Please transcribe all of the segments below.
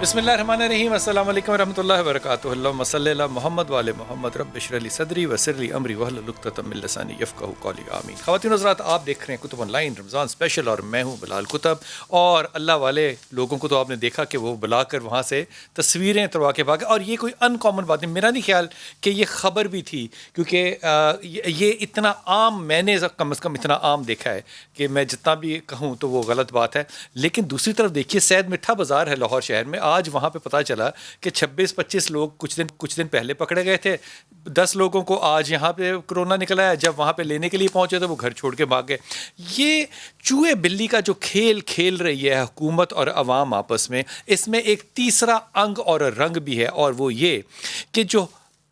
بسم اللہ الرحمن الرحیم. السلام علیکم ورحمۃ اللہ وبرکاتہ. اللہم صلی علی محمد وعلی محمد. رب اشرح لی صدری ویسر لی امری واحلل عقدۃ من لسانی یفقہوا قولی. آمین. خواتین و حضرات, آپ دیکھ رہے ہیں کتب آن لائن رمضان اسپیشل, اور میں ہوں بلال کتب. اور اللہ والے لوگوں کو تو آپ نے دیکھا کہ وہ بلا کر وہاں سے تصویریں تروا کے بھاگے, اور یہ کوئی ان کامن بات نہیں. میرا نہیں خیال کہ یہ خبر بھی تھی, کیونکہ یہ اتنا عام, میں نے کم از کم اتنا عام دیکھا ہے کہ میں جتنا بھی کہوں تو وہ غلط بات ہے. لیکن دوسری طرف دیکھیے, سید مٹھا بازار ہے لاہور شہر میں, آج وہاں پہ پتہ چلا کہ 26-25 لوگ کچھ دن پہلے پکڑے گئے تھے. 10 لوگوں کو آج یہاں پہ کرونا نکلا ہے. جب وہاں پہ لینے کے لیے پہنچے تو وہ گھر چھوڑ کے بھاگ گئے. یہ چوہے بلی کا جو کھیل رہی ہے حکومت اور عوام آپس میں, اس میں ایک تیسرا انگ اور رنگ بھی ہے, اور وہ یہ کہ جو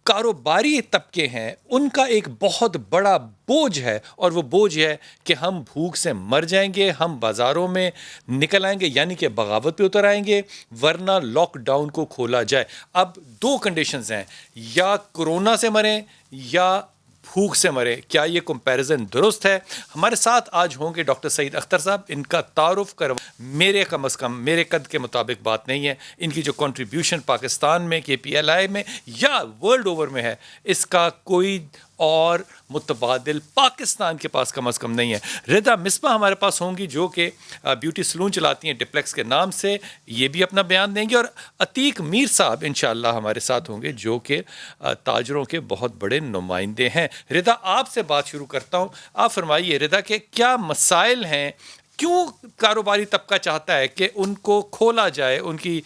کاروباری طبقے ہیں ان کا ایک بہت بڑا بوجھ ہے, اور وہ بوجھ ہے کہ ہم بھوک سے مر جائیں گے, ہم بازاروں میں نکل آئیں گے, یعنی کہ بغاوت پہ اتر آئیں گے ورنہ لاک ڈاؤن کو کھولا جائے. اب 2 کنڈیشنز ہیں, یا کرونا سے مریں یا بھوک سے مرے. کیا یہ کمپیریزن درست ہے؟ ہمارے ساتھ آج ہوں گے ڈاکٹر سعید اختر صاحب. ان کا تعارف میرے کم از کم میرے قد کے مطابق بات نہیں ہے. ان کی جو کنٹریبیوشن پاکستان میں KPLI میں یا ورلڈ اوور میں ہے, اس کا کوئی اور متبادل پاکستان کے پاس کم از کم نہیں ہے. رضا مصباح ہمارے پاس ہوں گی, جو کہ بیوٹی سلون چلاتی ہیں ڈپلیکس کے نام سے, یہ بھی اپنا بیان دیں گے. اور عتیق میر صاحب انشاءاللہ ہمارے ساتھ ہوں گے, جو کہ تاجروں کے بہت بڑے نمائندے ہیں. رضا, آپ سے بات شروع کرتا ہوں. آپ فرمائیے رضا کہ کیا مسائل ہیں, کیوں کاروباری طبقہ چاہتا ہے کہ ان کو کھولا جائے, ان کی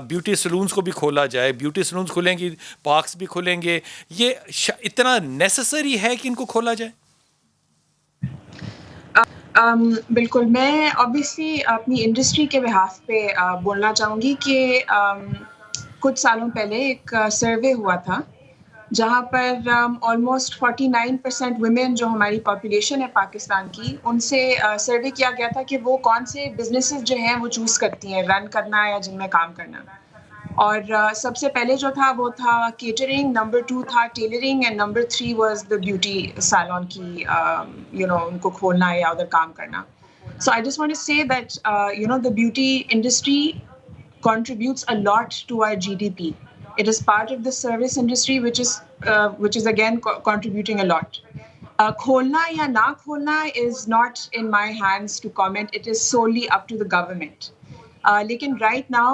بیوٹی سلونز کو بھی کھولا جائے. بیوٹی سلونز کھلیں گی, پارکس بھی کھلیں گے. یہ اتنا نیسسری ہے کہ ان کو کھولا جائے؟ بالکل. میں obviously اپنی انڈسٹری کے بحاف پہ بولنا چاہوں گی کہ کچھ سالوں پہلے ایک سروے ہوا تھا جہاں پر آلموسٹ 49% ویمن جو ہماری پاپولیشن ہے پاکستان کی, ان سے سروے کیا گیا تھا کہ وہ کون سے بزنسز جو ہیں وہ چوز کرتی ہیں رن کرنا یا جن میں کام کرنا. اور سب سے پہلے جو تھا وہ تھا کیٹرنگ, نمبر 2 تھا tailoring, and number 3 was the beauty salon کی ان کو کھولنا یا ادھر کام کرنا. So I just want to say that the beauty industry contributes a lot to our GDP. It is part of the service industry which is again contributing a lot. کھولنا یا نہ کھولنا is not in my hands to comment. It is solely up to the government. لیکن right now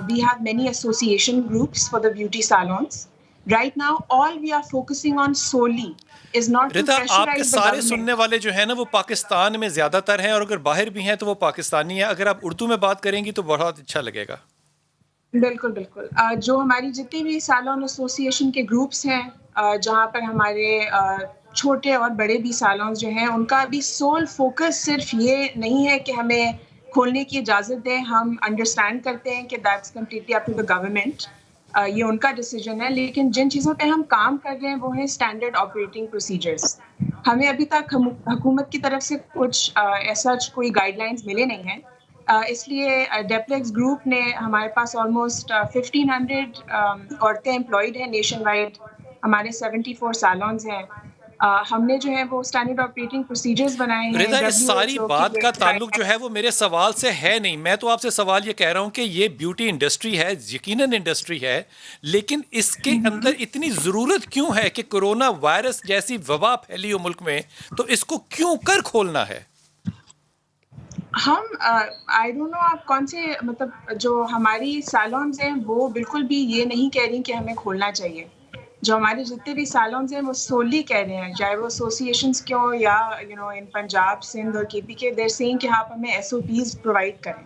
we have many association groups for the beauty salons. Right now all we are focusing on solely is not to رضا, آپ کے pressurize the سارے government. سننے والے جو ہیں نا وہ پاکستان میں زیادہ تر ہیں, اور اگر باہر بھی ہیں تو وہ پاکستانی ہیں. اگر آپ اردو میں بات کریں گی تو بہت اچھا لگے گا. بالکل بالکل. جو ہماری جتنی بھی سالون ایسوسی ایشن کے گروپس ہیں, جہاں پر ہمارے چھوٹے اور بڑے بھی سالونز جو ہیں, ان کا بھی سول فوکس صرف یہ نہیں ہے کہ ہمیں کھولنے کی اجازت دیں. ہم انڈرسٹینڈ کرتے ہیں کہ that's completely up to the government, یہ ان کا ڈیسیجن ہے. لیکن جن چیزوں پہ ہم کام کر رہے ہیں وہ ہیں اسٹینڈرڈ آپریٹنگ پروسیجرس. ہمیں ابھی تک حکومت کی طرف سے کچھ ایسا کوئی گائیڈ لائنس ملے نہیں ہیں. اس لیے ڈیپلیکس گروپ نے ہمارے پاس آلموسٹ 1500 عورتیں امپلائڈ ہیں نیشن وائڈ. ہمارے 74 سالونز ہیں. ہم نے جو ہے وہ اسٹینڈرڈ آپریٹنگ پروسیجرز بنائے ہیں. رضا, اس ساری بات کا تعلق جو ہے وہ میرے سوال سے ہے نہیں. میں تو آپ سے سوال یہ کہہ رہا ہوں کہ یہ بیوٹی انڈسٹری ہے, یقیناً انڈسٹری ہے, لیکن اس کے اندر اتنی ضرورت کیوں ہے کہ کرونا وائرس جیسی وبا پھیلی ہو ملک میں, تو اس کو کیوں کر کھولنا ہے؟ ہم آئی ڈونٹ نو آپ کون سے, مطلب جو ہماری سالونز ہیں وہ بالکل بھی یہ نہیں کہہ رہی کہ ہمیں کھولنا چاہیے. جو ہمارے جتنے بھی سالونز ہیں وہ سوللی کہہ رہے ہیں, چاہے وہ ایسوسی ایشنس کیوں یا ان پنجاب, سندھ اور KP کے, دیر سینگ کہ آپ ہمیں SOPs پرووائڈ کریں.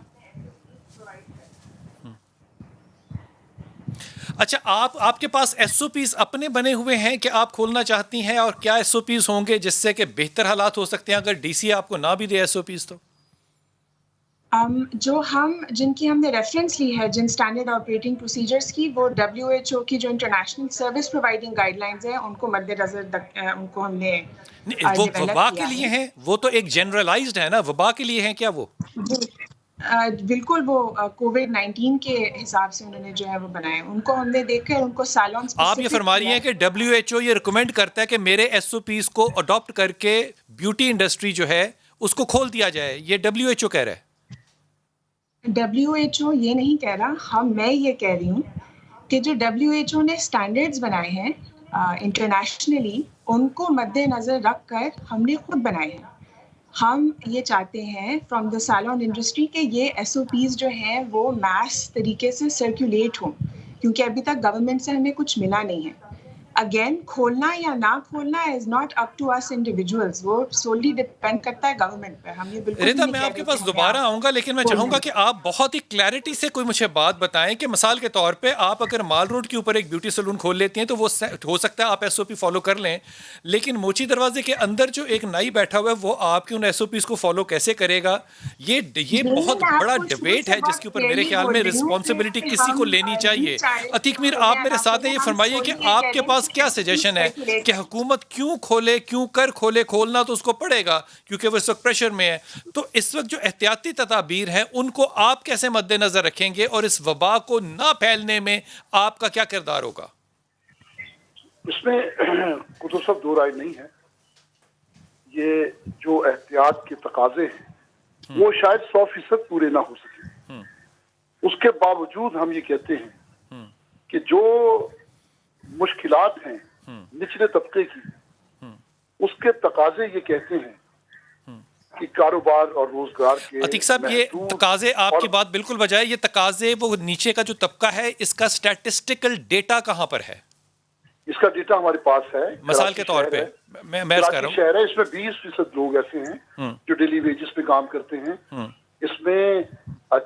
اچھا, آپ کے پاس SOPs اپنے بنے ہوئے ہیں کہ آپ کھولنا چاہتی ہیں, اور کیا SOPs ہوں گے جس سے کہ بہتر حالات ہو سکتے ہیں اگر DC آپ کو نہ بھی دے SOPs تو؟ جو جن کی ہم نے ریفرنس لی ہے, جن اسٹینڈرڈ آپریٹنگ پروسیجرس کی, وہ WHO کی جو international service providing guide lines ہیں ان کو مد نظر ان کو ہم نے وہ ڈیولپ وبا کیا کے لیے ہے. ہیں, وہ تو ایک جنرلائزڈ ہے نا, وبا کے لیے ہیں کیا وہ؟ بالکل, وہ COVID-19 کے حساب سے انہوں نے جو ہے وہ بنائے. ان کو ہم نے دیکھ کر ان کو سالون آپ یہ فرما رہی ہیں کہ WHO یہ ریکمینڈ کرتا ہے کہ میرے SOPs کو اڈاپٹ کر کے بیوٹی انڈسٹری جو ہے اس کو کھول دیا جائے, یہ WHO کہہ رہا ہے. WHO یہ نہیں کہہ رہا، میں یہ کہہ رہی ہوں کہ جو WHO نے اسٹینڈرڈز بنائے ہیں انٹرنیشنلی، ان کو مد نظر رکھ کر ہم نے خود بنائے ہیں. ہم یہ چاہتے ہیں فرام دا سیلون انڈسٹری کہ یہ SOPs جو ہیں وہ میس طریقے سے سرکولیٹ ہوں، کیونکہ ابھی تک گورنمنٹ سے ہمیں کچھ ملا نہیں ہے. اگین کھولنا یا نہ کھولنا از ناٹ اپ ٹو اس انڈیویجولز، وہ سوللی ڈپینڈ کرتا ہے گورنمنٹ پہ. ہم یہ بالکل بھی ریتا، نہیں میں کہہ آپ کے رہے کہ پاس ہمیں دوبارہ آؤں گا، لیکن میں چاہوں گا کہ آپ بہت ہی کلیئرٹی سے کوئی مجھے بات بتائیں کہ مثال کے طور پہ آپ اگر مال روڈ کے اوپر ایک بیوٹی سیلون کھول لیتی ہیں تو وہ ہو سکتا ہے آپ SOP فالو کر لیں، لیکن موچی دروازے کے اندر جو ایک نائی بیٹھا ہوا ہے وہ آپ کی ان SOPs کو فالو کیسے کرے گا؟ یہ بہت میں آپ بڑا کو شروع ڈبیٹ سے ہے جس بہت کے اوپر میرے کلیئرلی خیال بول میں رہی ہوں رسپانسبلٹی کہ کسی کو ہم لینی نہیں چاہیے. چاہ رہے کہ عتیق میر، کھولیں آپ یا میرے نہ ساتھ ہیں، کھولیں، یہ ہم فرمائیے کہ سوللی یہ آپ کہہ کے رہے پاس ہیں کیا کہ سجیشن ہے سرکولیٹ. کہ حکومت کیوں کھولے، کیوں کھولے؟ کھولنا تو اس کو پڑے گا کیونکہ وہ اس وقت پریشر میں ہے. تو اس وقت جو احتیاطی تدابیر ہیں ان کو آپ کیسے مد نظر رکھیں گے اور اس وبا کو نہ پھیلنے میں آپ کا کیا کردار ہوگا؟ اس میں قطب صاحب دو رائے نہیں ہے. یہ جو احتیاط کے تقاضے ہیں وہ شاید 100% پورے نہ ہو سکے. اس کے باوجود ہم یہ کہتے ہیں کہ جو مشکلات ہیں نچلے طبقے کی، اس کے تقاضے یہ کہتے ہیں کہ کاروبار اور روزگار کے عتیق صاحب، یہ محدود تقاضے، آپ کی اور بات بالکل بجائے، یہ تقاضے وہ نیچے کا جو طبقہ ہے اس کا اسٹیٹسٹیکل ڈیٹا کہاں پر ہے؟ اس کا ڈیٹا ہمارے پاس ہے. مثال کے کراچی طور شہر پہ ہے، میں عرض کر کراچی رہا ہوں. شہر ہے، اس میں 20% لوگ ایسے ہیں جو ڈیلی ویجز پہ کام کرتے ہیں. اس میں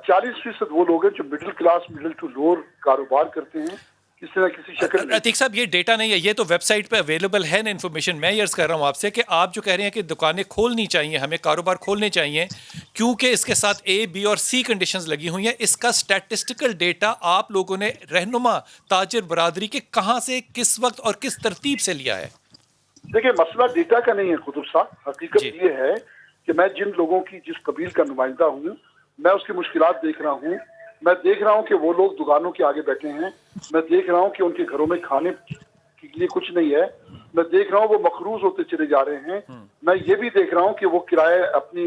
40% وہ لوگ ہیں جو middle class, middle to lower کاروبار کرتے ہیں کسی نہ کسی شکل میں. عتیق صاحب، یہ ڈیٹا نہیں ہے، یہ تو ویب سائٹ پہ اویلیبل ہے نا انفارمیشن. میں یہ عرض کر رہا ہوں آپ سے کہ آپ جو کہہ رہے ہیں کہ دکانیں کھولنی چاہیے، ہمیں کاروبار کھولنے چاہیے کیونکہ اس کے ساتھ A، B اور C کنڈیشنز لگی ہوئی ہیں، اس کا اسٹیٹسٹیکل ڈیٹا آپ لوگوں نے رہنما تاجر برادری کے کہاں سے، کس وقت اور کس ترتیب سے لیا ہے؟ دیکھیں، مسئلہ ڈیٹا کا نہیں ہے قطب صاحب. حقیقت جی یہ ہے کہ میں جن لوگوں کی جس قبیل کا نمائندہ ہوں، میں اس کی مشکلات دیکھ رہا ہوں. میں دیکھ رہا ہوں کہ وہ لوگ دکانوں کے آگے بیٹھے ہیں. میں دیکھ رہا ہوں کہ ان کے گھروں میں کھانے کے لیے کچھ نہیں ہے. میں دیکھ رہا ہوں وہ مقروض ہوتے چلے جا رہے ہیں. میں یہ بھی دیکھ رہا ہوں کہ وہ کرائے اپنی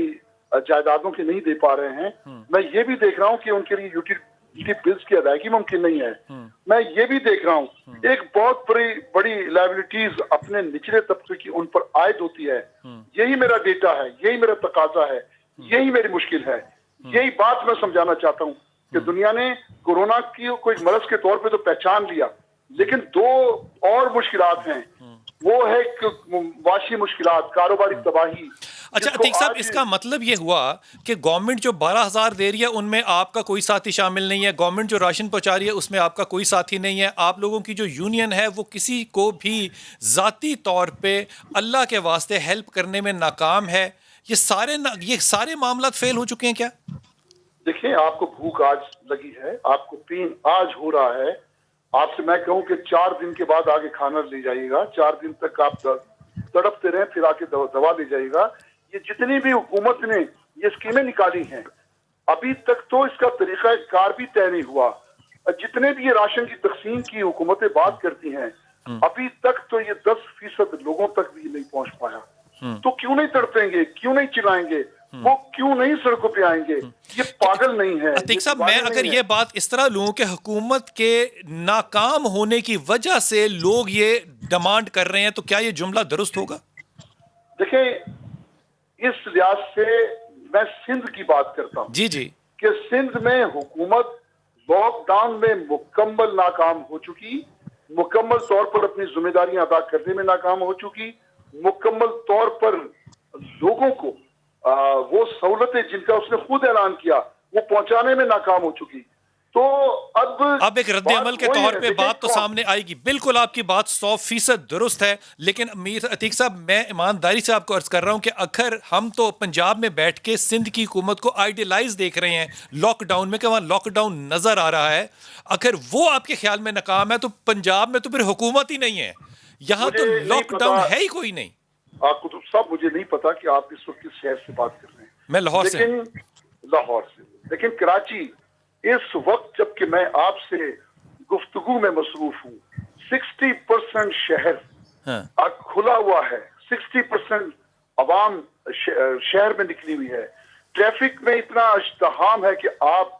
جائیدادوں کے نہیں دے پا رہے ہیں. میں یہ بھی دیکھ رہا ہوں کہ ان کے لیے یوٹیلیٹی بلز کی ادائیگی ممکن نہیں ہے. میں یہ بھی دیکھ رہا ہوں ایک بہت بڑی لائبلٹیز اپنے نچلے طبقے کی ان پر عائد ہوتی ہے. یہی میرا ڈیٹا ہے، یہی میرا تقاضا ہے، یہی میری مشکل ہے. یہی بات میں سمجھانا چاہتا ہوں کہ دنیا نے کورونا کی کو ایک مرض کے طور پہ تو پہچان لیا، لیکن دو اور مشکلات ہیں. وہ ہے معاشی مشکلات، کاروباری تباہی. اچھا عتیق صاحب، اس کا مطلب یہ ہوا کہ گورنمنٹ جو 12,000 دے رہی ہے ان میں آپ کا کوئی ساتھی شامل نہیں ہے، گورنمنٹ جو راشن پہنچا رہی ہے اس میں آپ کا کوئی ساتھی نہیں ہے، آپ لوگوں کی جو یونین ہے وہ کسی کو بھی ذاتی طور پہ اللہ کے واسطے ہیلپ کرنے میں ناکام ہے. یہ سارے معاملات فیل ہو چکے ہیں کیا؟ دیکھیں، آپ کو بھوک آج لگی ہے، آپ کو پین آج ہو رہا ہے. آپ سے میں کہوں کہ 4 دن کے بعد آگے کھانا لے جائیے گا. 4 دن تک آپ تڑپتے رہیں، پھر آ کے دوا لے جائیے گا. یہ جتنی بھی حکومت نے یہ اسکیمیں نکالی ہیں، ابھی تک تو اس کا طریقہ کار بھی طے نہیں ہوا. جتنے بھی یہ راشن کی تقسیم کی حکومتیں بات کرتی ہیں، ابھی تک تو یہ 10% لوگوں تک بھی نہیں پہنچ پایا. تو کیوں نہیں تڑپیں گے، کیوں نہیں چلائیں گے، وہ کیوں نہیں سڑکوں پہ آئیں گے؟ یہ پاگل نہیں ہے. عتیق صاحب، میں اگر یہ بات اس طرح لوں کہ حکومت کے ناکام ہونے کی وجہ سے لوگ یہ ڈیمانڈ کر رہے ہیں تو کیا یہ جملہ درست ہوگا؟ دیکھیں، اس لحاظ سے میں سندھ کی بات کرتا ہوں جی جی کہ سندھ میں حکومت لاک ڈاؤن میں مکمل ناکام ہو چکی، مکمل طور پر اپنی ذمہ داریاں ادا کرنے میں ناکام ہو چکی، مکمل طور پر لوگوں کو وہ سہولتیں جن کا اس نے خود اعلان کیا وہ پہنچانے میں ناکام ہو چکی. تو اب ایک رد عمل کے طور پہ بات تو سامنے آئے گی. بالکل آپ کی بات 100% درست ہے، لیکن امیر عتیق صاحب، میں ایمانداری سے آپ کو عرض کر رہا ہوں کہ اگر ہم تو پنجاب میں بیٹھ کے سندھ کی حکومت کو آئیڈیلائز دیکھ رہے ہیں لاک ڈاؤن میں کہ وہاں لاک ڈاؤن نظر آ رہا ہے، اگر وہ آپ کے خیال میں ناکام ہے تو پنجاب میں تو پھر حکومت ہی نہیں ہے، یہاں تو لاک ڈاؤن ہے ہی کوئی نہیں. قطب صاحب، مجھے نہیں پتا کہ آپ اس وقت کس شہر سے بات کر رہے ہیں. میں لاہور سے ہوں. لاہور سے. لیکن کراچی اس وقت جب کہ میں آپ سے گفتگو میں مصروف ہوں، 60% شہر کھلا ہوا ہے، 60% عوام شہر میں نکلی ہوئی ہے. ٹریفک میں اتنا ازدحام ہے کہ آپ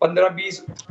15-20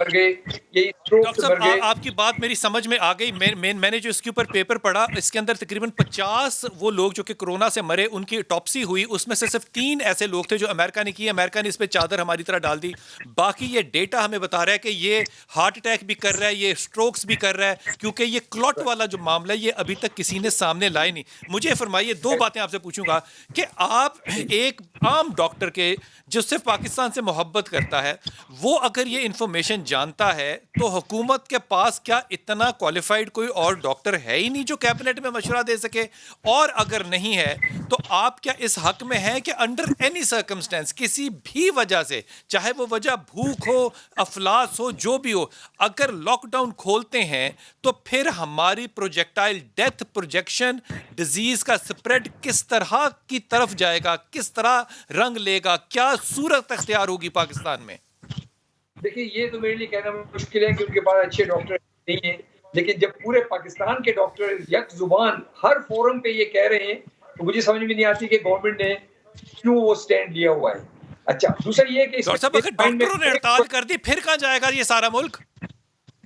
مر گئے, یہی اسٹروک ڈاکٹر سے مر صاحب گئے. آپ کی بات میری سمجھ میں آ گئی. میں نے جو اس کے اوپر پیپر پڑھا, اس کے اندر تقریباً 50 وہ لوگ جو کہ کرونا سے مرے ان کی ٹاپسی ہوئی, اس میں سے صرف 3 ایسے لوگ تھے جو امریکہ نے کی. امریکہ نے اس پہ چادر ہماری طرح ڈال دی. باقی یہ ڈیٹا ہمیں بتا رہا ہے کہ یہ ہارٹ اٹیک بھی کر رہا ہے, یہ اسٹروکس بھی کر رہا ہے, کیونکہ یہ کلوٹ والا جو معاملہ ہے یہ ابھی تک کسی نے سامنے لائے نہیں. مجھے فرمائیے, 2 باتیں آپ سے پوچھوں گا کہ آپ ایک عام ڈاکٹر کے جو صرف پاکستان سے محبت کرتا ہے, وہ اگر یہ انفارمیشن جانتا ہے تو حکومت کے پاس کیا اتنا کوالیفائڈ کوئی اور ڈاکٹر ہے ہی نہیں جو کیبنٹ میں مشورہ دے سکے؟ اور اگر نہیں ہے تو آپ کیا اس حق میں ہیں کہ انڈر اینی سرکمسٹینس, کسی بھی وجہ سے, چاہے وہ وجہ بھوک ہو, افلاس ہو, جو بھی ہو, اگر لاک ڈاؤن کھولتے ہیں تو پھر ہماری پروجیکٹائل ڈیتھ پروجیکشن, ڈیزیز کا سپریڈ کس طرح کی طرف جائے گا, کس طرح رنگ لے گا, کیا صورت اختیار ہوگی پاکستان میں؟ دیکھیے یہ تو میرے لیے کہنا مشکل ہے کہ ان کے پاس اچھے ڈاکٹر نہیں ہیں, لیکن جب پورے پاکستان کے ڈاکٹر یک زبان ہر فورم پہ یہ کہہ رہے ہیں تو مجھے سمجھ میں نہیں آتی کہ گورنمنٹ نے کیوں وہ سٹینڈ لیا ہوا ہے. اچھا دوسرا یہ ہے کہ اس ڈاکٹر صاحب, اگر ڈاکٹروں نے ہڑتال کر دی پھر کہاں جائے گا یہ سارا ملک؟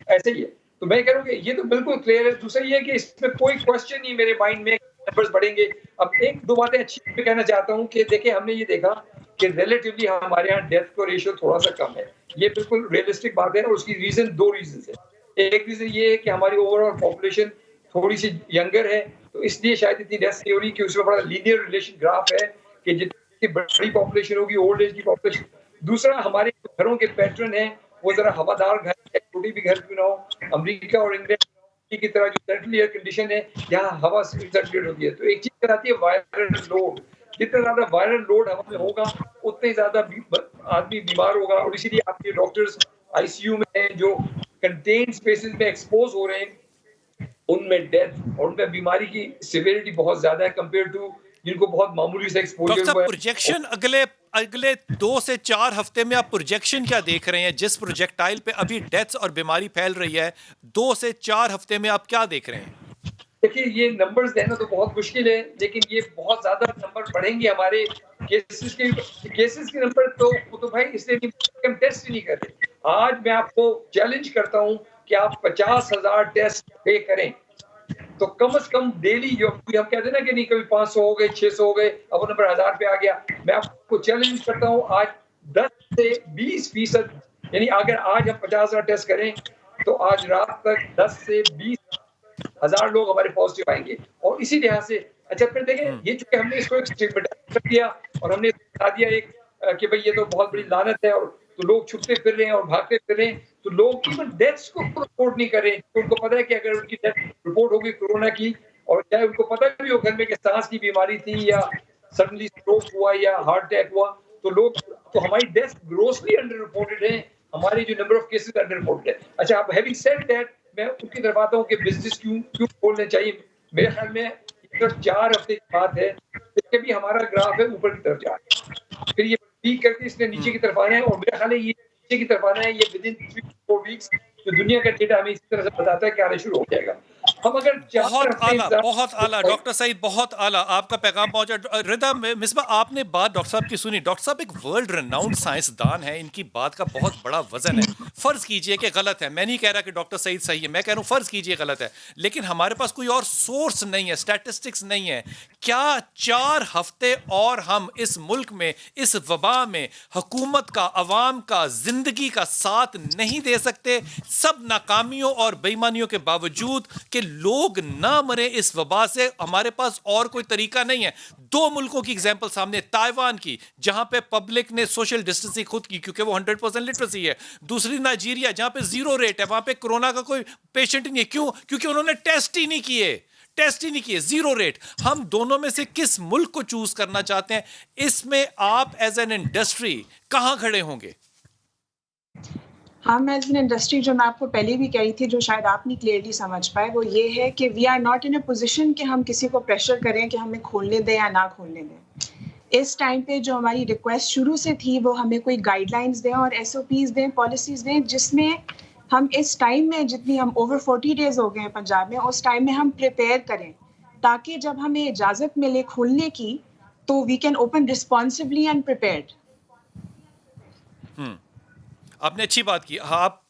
ایسے ہی ہے, تو میں کہہ رہا ہوں کہ یہ تو بالکل کلیئر ہے. دوسرا یہ ہے کہ اس میں کوئی کوشچن نہیں میرے مائنڈ میں نمبرز بڑھیں گے. اب 1-2 باتیں اچھی میں کہنا چاہتا ہوں کہ دیکھیں ہم نے یہ دیکھا کہ ریلیٹیولی ہمارے یہاں ڈیتھ کو ریشو تھوڑا سا کم ہے. یہ بالکل ریئلسٹک بات ہے, اور اس کی ریزن 2 ریزنز ہیں. ایک ریزن یہ ہے کہ ہماری اوور آل پاپولیشن تھوڑی سی ینگر ہے, تو اس لیے شاید اتنی ڈیتھ نہیں ہو رہی کہ اس میں بڑا لینئر ریلیشن گراف ہے کہ جتنی بڑی پاپولیشن ہوگی اولڈ ایج کی پاپولیشن. دوسرا ہمارے گھروں کے پیٹرن ہیں وہ ذرا ہوادار گھر ہے, چھوٹی بھی گھر کیوں نہ ہو. امریکہ اور انگلینڈ کی طرح جو سینٹرل ایئر کنڈیشن ہے یہاں ہوا سرکولیٹ ہوتی ہے. تو ایک چیز آتی ہے وائرل لوڈ. جتنا زیادہ وائرل لوڈ ہوا میں ہوگا اتنے ہی زیادہ آدمی بیمار ہوگا, اور اسی لیے آپ کے ڈاکٹرز آئی سی یو میں ہیں جو کنٹینڈ اسپیسز میں ایکسپوز ہو رہے ہیں, ان میں ڈیتھ اور ان میں بیماری کی سیویرٹی بہت زیادہ ہے کمپیئر ٹو جن کو بہت معمولی سے ڈاکٹر ایکسپوجر صاحب, ہوا ہے. پروجیکشن اگلے 2 سے 4 ہفتے میں آپ پروجیکشن کیا دیکھ رہے ہیں؟ جس پروجیکٹائل پہ ابھی ڈیتھس اور بیماری پھیل رہی ہے, 2 سے 4 ہفتے میں آپ کیا دیکھ رہے ہیں؟ دیکھیے یہ نمبرز دینا تو بہت مشکل ہے, لیکن یہ بہت زیادہ نمبر بڑھیں گے ہمارے کیسز کے نمبر. تو بھائی اس لیے ہم ٹیسٹ ہی نہیں کر رہے. آج میں آپ کو چیلنج کرتا ہوں کہ آپ 50,000 ٹیسٹ پے کریں, تو کم از کم ڈیلی جو ہم کہتے ہیں نا کہ نہیں کبھی 500 ہو گئے, 600 ہو گئے, اب وہ نمبر 1000 پہ آ گیا. میں آپ کو چیلنج کرتا ہوں آج 10 سے 20%, یعنی اگر آج ہم 50,000 ٹیسٹ کریں تو آج رات تک 10 سے 20,000 لوگ ہمارے پازیٹیو آئیں گے. اور اسی لحاظ سے اچھا پھر دیکھیں یہ چونکہ ہم نے اس کو ایک اسٹیگمیٹائز کر دیا اور ہم نے بتا دیا ایک کہ بھئی یہ تو بہت بڑی لعنت ہے, اور تو لوگ چھپتے پھر رہے ہیں اور بھاگتے پھر رہے ہیں, تو لوگ ایون ڈیتھس کو رپورٹ نہیں کر رہے ہیں. ان کو پتہ ہے کہ اگر ان کی ڈیتھ رپورٹ ہوگی کورونا کی, اور چاہے ان کو پتہ بھی ہو گھر میں کہ سانس کی بیماری تھی یا سڈنلی اسٹروک ہوا یا ہارٹ اٹیک ہوا, تو ہماری ڈیتھ گروسلی انڈر رپورٹڈ ہے, ہماری جو number of cases under reported ہے. اچھا اب ہیونگ سیڈ دیٹ میں ان کی طرف آتا ہوں کہ بزنس کیوں کھولنے چاہیے. میرے خیال میں صرف 4 ہفتے کی بات ہے کہ بھی ہمارا گراف ہے اوپر کی طرف جا رہا ہے, پھر یہ پیک کر کے اس نے نیچے کی طرف آنا ہے, اور میرا خیال ہے یہ نیچے کی طرف آنا ہے یہ ودن 3-4 ویکس. تو دنیا کا ڈیٹا ہمیں اسی طرح سے بتاتا ہے کہ آنا شروع ہو جائے گا. ہم اگر 4 ہفتے بہت اعلیٰ ڈاکٹر سعید, بہت اعلیٰ آپ کا پیغام پہنچا. رضا مصباح, آپ نے بات ڈاکٹر صاحب کی سنی. ڈاکٹر صاحب ایک ورلڈ ریناؤنڈ سائنسدان ہے, ان کی بات کا بہت بڑا وزن ہے. فرض کیجئے کہ غلط ہے, میں نہیں کہہ رہا کہ ڈاکٹر سعید صحیح ہے, میں کہہ رہا ہوں فرض کیجئے غلط ہے, لیکن ہمارے پاس کوئی اور سورس نہیں ہے, اسٹیٹسٹکس نہیں ہے. کیا 4 ہفتے اور ہم اس ملک میں اس وبا میں حکومت کا, عوام کا, زندگی کا ساتھ نہیں دے سکتے, سب ناکامیوں اور بےایمانیوں کے باوجود, کہ لوگ نہ مرے اس وبا سے؟ ہمارے پاس اور کوئی طریقہ نہیں ہے. 2 ملکوں کی ایگزامپل سامنے, تائیوان کی جہاں پہ پبلک نے سوشل ڈسٹنسنگ خود کی کیونکہ وہ 100% لٹریسی ہے. دوسری نائجیریا جہاں پہ 0 ریٹ ہے, وہاں پہ کورونا کا کوئی پیشنٹ نہیں ہے. کیوں؟ کیونکہ انہوں نے ٹیسٹ ہی نہیں کیے, 0 ریٹ. ہم دونوں میں سے کس ملک کو چوز کرنا چاہتے ہیں؟ اس میں آپ ایز این انڈسٹری کہاں کھڑے ہوں گے؟ ہم ایز این انڈسٹری, جو میں آپ کو پہلے بھی کہی تھی, جو شاید آپ نہیں کلیئرلی سمجھ پائے, وہ یہ ہے کہ we are not in a position کہ ہم کسی کو پریشر کریں کہ ہمیں کھولنے دیں یا نہ کھولنے دیں. اس ٹائم پہ جو ہماری ریکویسٹ شروع سے تھی وہ ہمیں کوئی گائیڈ لائنس دیں اور SOPs دیں, پالیسیز دیں, جس میں ہم اس ٹائم میں جتنی ہم اوور 40 ڈیز ہو گئے ہیں پنجاب میں, اس ٹائم میں ہم پریپیئر کریں تاکہ جب ہمیں اجازت ملے کھولنے کی تو we can open responsibly and prepared. آپ نے اچھی بات کی. آپ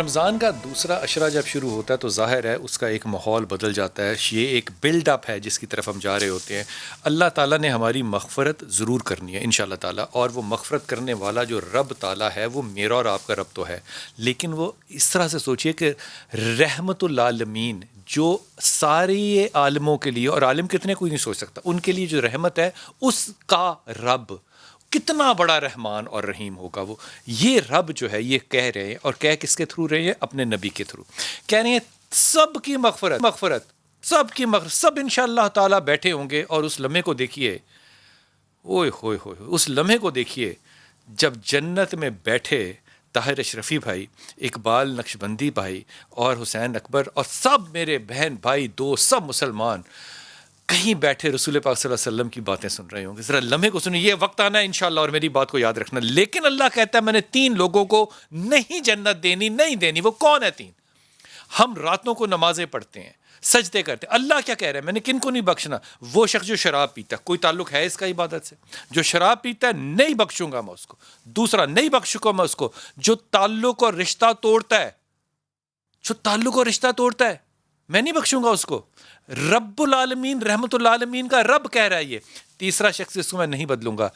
رمضان کا دوسرا اشرہ جب شروع ہوتا ہے تو ظاہر ہے اس کا ایک ماحول بدل جاتا ہے. یہ ایک بلڈ اپ ہے جس کی طرف ہم جا رہے ہوتے ہیں. اللہ تعالیٰ نے ہماری مغفرت ضرور کرنی ہے انشاءاللہ تعالیٰ, اور وہ مغفرت کرنے والا جو رب تعالیٰ ہے وہ میرا اور آپ کا رب تو ہے, لیکن وہ اس طرح سے سوچئے کہ رحمت العالمین جو ساری عالموں کے لیے, اور عالم کتنے کوئی نہیں سوچ سکتا, ان کے لیے جو رحمت ہے اس کا رب کتنا بڑا رحمان اور رحیم ہوگا وہ. یہ رب جو ہے یہ کہہ رہے ہیں, اور کہہ کس کے تھرو رہے ہیں؟ اپنے نبی کے تھرو. کہہ رہے ہیں سب کی مغفرت سب کی مغفرت, سب انشاءاللہ تعالیٰ بیٹھے ہوں گے. اور اس لمحے کو دیکھیے, اوئے ہوئے ہوئے, اس لمحے کو دیکھیے جب جنت میں بیٹھے طاہر اشرفی بھائی, اقبال نقشبندی بھائی اور حسین اکبر اور سب میرے بہن بھائی دوست سب مسلمان کہیں بیٹھے رسول پاک صلی اللہ علیہ وسلم کی باتیں سن رہے ہوں گے. ذرا لمحے کو سنیں, یہ وقت آنا ہے انشاءاللہ, اور میری بات کو یاد رکھنا. لیکن اللہ کہتا ہے میں نے 3 لوگوں کو نہیں جنت دینی, نہیں دینی. وہ کون ہے 3؟ ہم راتوں کو نمازیں پڑھتے ہیں, سجدے کرتے ہیں. اللہ کیا کہہ رہے ہیں؟ میں نے کن کو نہیں بخشنا؟ وہ شخص جو شراب پیتا ہے. کوئی تعلق ہے اس کا عبادت سے؟ جو شراب پیتا ہے نہیں بخشوں گا میں اس کو. دوسرا, نہیں بخشوں گا میں اس کو جو تعلق اور رشتہ توڑتا ہے. جو تعلق اور رشتہ توڑتا ہے میں نہیں بخشوں گا اس کو. رب العالمین رحمت العالمین کا رب کہہ رہا ہے یہ. تیسرا شخص اس کو میں نہیں بدلوں گا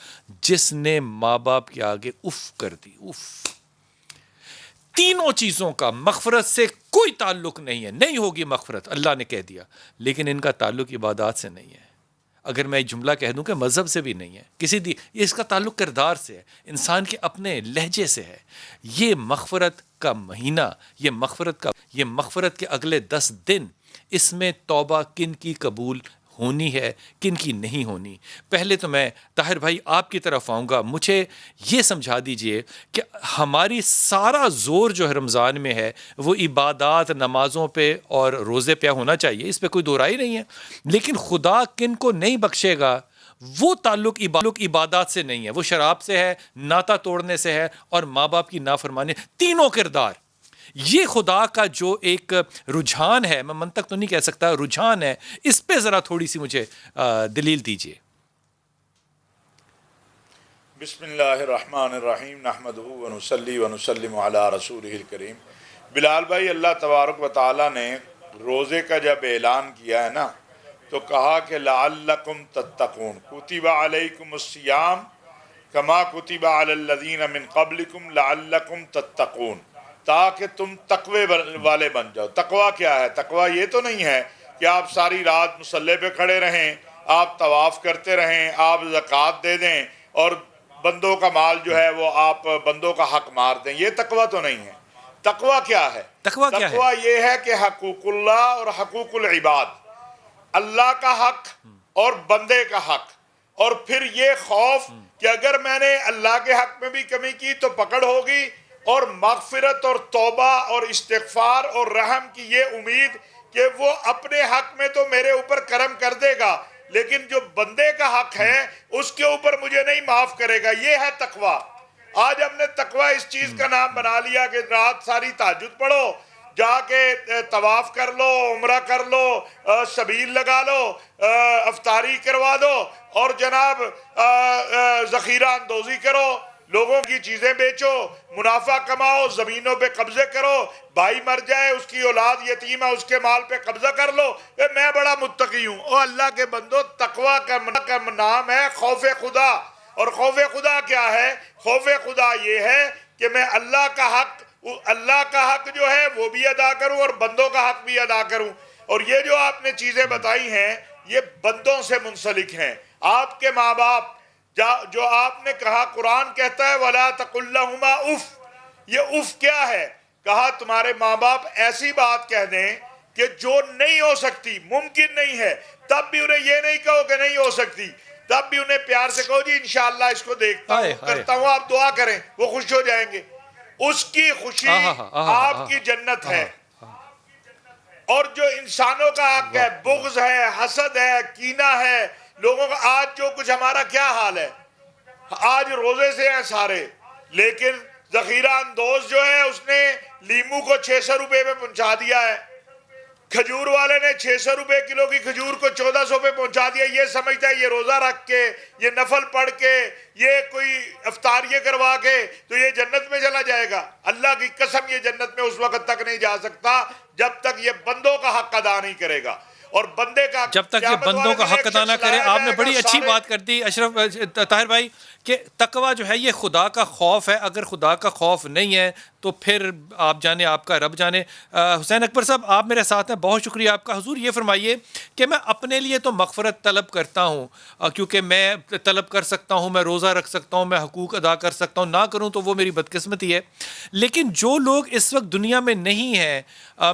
جس نے ماں باپ کے آگے اف کر دی. اف. تینوں چیزوں کا مغفرت سے کوئی تعلق نہیں ہے, نہیں ہوگی مغفرت, اللہ نے کہہ دیا. لیکن ان کا تعلق عبادات سے نہیں ہے. اگر میں ایک جملہ کہہ دوں کہ مذہب سے بھی نہیں ہے, اس کا تعلق کردار سے ہے, انسان کے اپنے لہجے سے ہے. یہ مغفرت کا مہینہ, یہ مغفرت کے اگلے 10 دن, اس میں توبہ کن کی قبول ہونی ہے کن کی نہیں ہونی. پہلے تو میں طاہر بھائی آپ کی طرف آؤں گا. مجھے یہ سمجھا دیجئے کہ ہماری سارا زور جو ہے رمضان میں ہے وہ عبادات, نمازوں پہ اور روزے پہ ہونا چاہیے, اس پہ کوئی دو رائے نہیں ہے. لیکن خدا کن کو نہیں بخشے گا وہ تعلق عبادات سے نہیں ہے, وہ شراب سے ہے, ناتا توڑنے سے ہے, اور ماں باپ کی نافرمانی. تینوں کردار یہ خدا کا جو ایک رجحان ہے, میں منطق تو نہیں کہہ سکتا, رجحان ہے, اس پہ ذرا تھوڑی سی مجھے دلیل دیجیے. بسم اللہ الرحمن الرحیم نحمدہ ونصلی ونسلم علی رسولہ الکریم. بلال بھائی, اللہ تبارک و تعالیٰ نے روزے کا جب اعلان کیا ہے نا تو کہا کہ لعلکم تتقون, کتب علیکم الصیام کما کتب علی الذین من قبلکم لعلکم تتقون, تاکہ تم تقوی والے بن جاؤ. تقوی کیا ہے؟ تقوی یہ تو نہیں ہے کہ آپ ساری رات مصلی پہ کھڑے رہیں, آپ طواف کرتے رہیں, آپ زکوٰۃ دے دیں اور بندوں کا مال جو ہے وہ آپ بندوں کا حق مار دیں. یہ تقوی تو نہیں ہے. تقوی کیا ہے؟ تقوی یہ ہے کہ حقوق اللہ اور حقوق العباد, اللہ کا حق اور بندے کا حق, اور پھر یہ خوف کہ اگر میں نے اللہ کے حق میں بھی کمی کی تو پکڑ ہوگی, اور مغفرت اور توبہ اور استغفار اور رحم کی یہ امید کہ وہ اپنے حق میں تو میرے اوپر کرم کر دے گا لیکن جو بندے کا حق ہے اس کے اوپر مجھے نہیں معاف کرے گا. یہ ہے تقوی. آج ہم نے تقوی اس چیز کا نام بنا لیا کہ رات ساری تہجد پڑھو, جا کے طواف کر لو, عمرہ کر لو, سبیل لگا لو, افطاری کروا دو, اور جناب ذخیرہ اندوزی کرو, لوگوں کی چیزیں بیچو, منافع کماؤ, زمینوں پہ قبضے کرو, بھائی مر جائے اس کی اولاد یتیم ہے اس کے مال پہ قبضہ کر لو, میں بڑا متقی ہوں. او اللہ کے بندو, تقوی کا نام ہے خوف خدا. اور خوف خدا کیا ہے؟ خوف خدا یہ ہے کہ میں اللہ کا حق جو ہے وہ بھی ادا کروں اور بندوں کا حق بھی ادا کروں. اور یہ جو آپ نے چیزیں بتائی ہیں یہ بندوں سے منسلک ہیں. آپ کے ماں باپ جو آپ نے کہا, قرآن کہتا ہے وَلَا تَقُلْ لَهُمَا اُف. یہ اف کیا ہے؟ کہا تمہارے ماں باپ ایسی بات کہہ دیں کہ جو نہیں ہو سکتی, ممکن نہیں ہے, تب بھی انہیں یہ نہیں کہو کہ نہیں ہو سکتی, تب بھی انہیں پیار سے کہو جی انشاءاللہ اس کو دیکھتا ہوں کرتا ہوں, آپ دعا کریں, وہ خوش ہو جائیں گے. اس کی خوشی آپ کی جنت ہے. اور جو انسانوں کا حق ہے, بغض ہے, حسد ہے, کینہ ہے لوگوں کا, آج جو کچھ ہمارا کیا حال ہے, آج روزے سے ہیں سارے, لیکن ذخیرہ اندوز جو ہے اس نے لیمو کو 600 روپے میں پہنچا دیا ہے. کھجور والے نے 600 روپے کلو کی کھجور کو 1400 پہ پہنچا دیا، یہ سمجھتا ہے یہ روزہ رکھ کے، یہ نفل پڑھ کے، یہ کوئی افطاریہ کروا کے تو یہ جنت میں چلا جائے گا۔ اللہ کی قسم یہ جنت میں اس وقت تک نہیں جا سکتا جب تک یہ بندوں کا حق ادا نہیں کرے گا، اور بندے کا جب تک یہ بندوں کا حق ادا نہ کرے۔ آپ نے بڑی اچھی بات کر دی اشرف طاہر بھائی کہ تقویٰ جو ہے یہ خدا کا خوف ہے، اگر خدا کا خوف نہیں ہے تو پھر آپ جانے آپ کا رب جانے۔ حسین اکبر صاحب آپ میرے ساتھ ہیں، بہت شکریہ آپ کا۔ حضور یہ فرمائیے کہ میں اپنے لیے تو مغفرت طلب کرتا ہوں کیونکہ میں طلب کر سکتا ہوں، میں روزہ رکھ سکتا ہوں، میں حقوق ادا کر سکتا ہوں، نہ کروں تو وہ میری بدقسمتی ہے۔ لیکن جو لوگ اس وقت دنیا میں نہیں ہیں،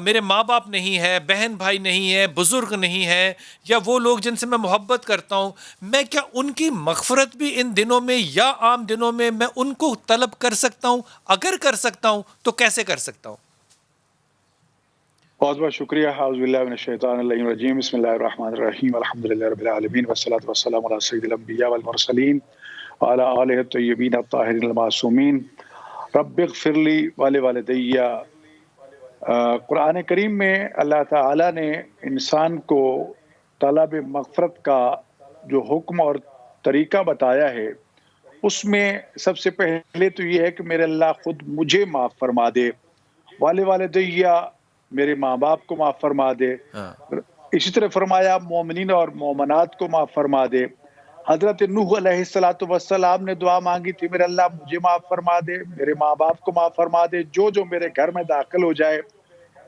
میرے ماں باپ نہیں ہے، بہن بھائی نہیں ہے، بزرگ نہیں ہے، یا وہ لوگ جن سے میں محبت کرتا ہوں، میں کیا ان کی مغفرت بھی ان دنوں میں یا عام دنوں میں میں ان کو طلب کر سکتا ہوں؟ اگر کر سکتا ہوں تو کیسے کر سکتا ہوں؟ بہت بہت شکریہ۔ اعوذ باللہ من الشیطان الرجیم، بسم اللہ الرحمن الرحیم، الحمدللہ رب العالمین، والصلاۃ والسلام علی سید الانبیاء والمرسلین وعلی آلہ الطیبین الطاہرین المعصومین، رب اغفر لی ولوالدی۔ قرآن کریم میں اللہ تعالیٰ نے انسان کو طلب مغفرت کا جو حکم اور طریقہ بتایا ہے، اس میں سب سے پہلے تو یہ ہے کہ میرے اللہ خود مجھے معاف فرما دے، والدیہ میرے ماں باپ کو معاف فرما دے۔ اسی طرح فرمایا مومنین اور مومنات کو معاف فرما دے۔ حضرت نوح علیہ السلام نے دعا مانگی تھی، میرے اللہ مجھے معاف فرما دے، میرے ماں باپ کو معاف فرما دے، جو میرے گھر میں داخل ہو جائے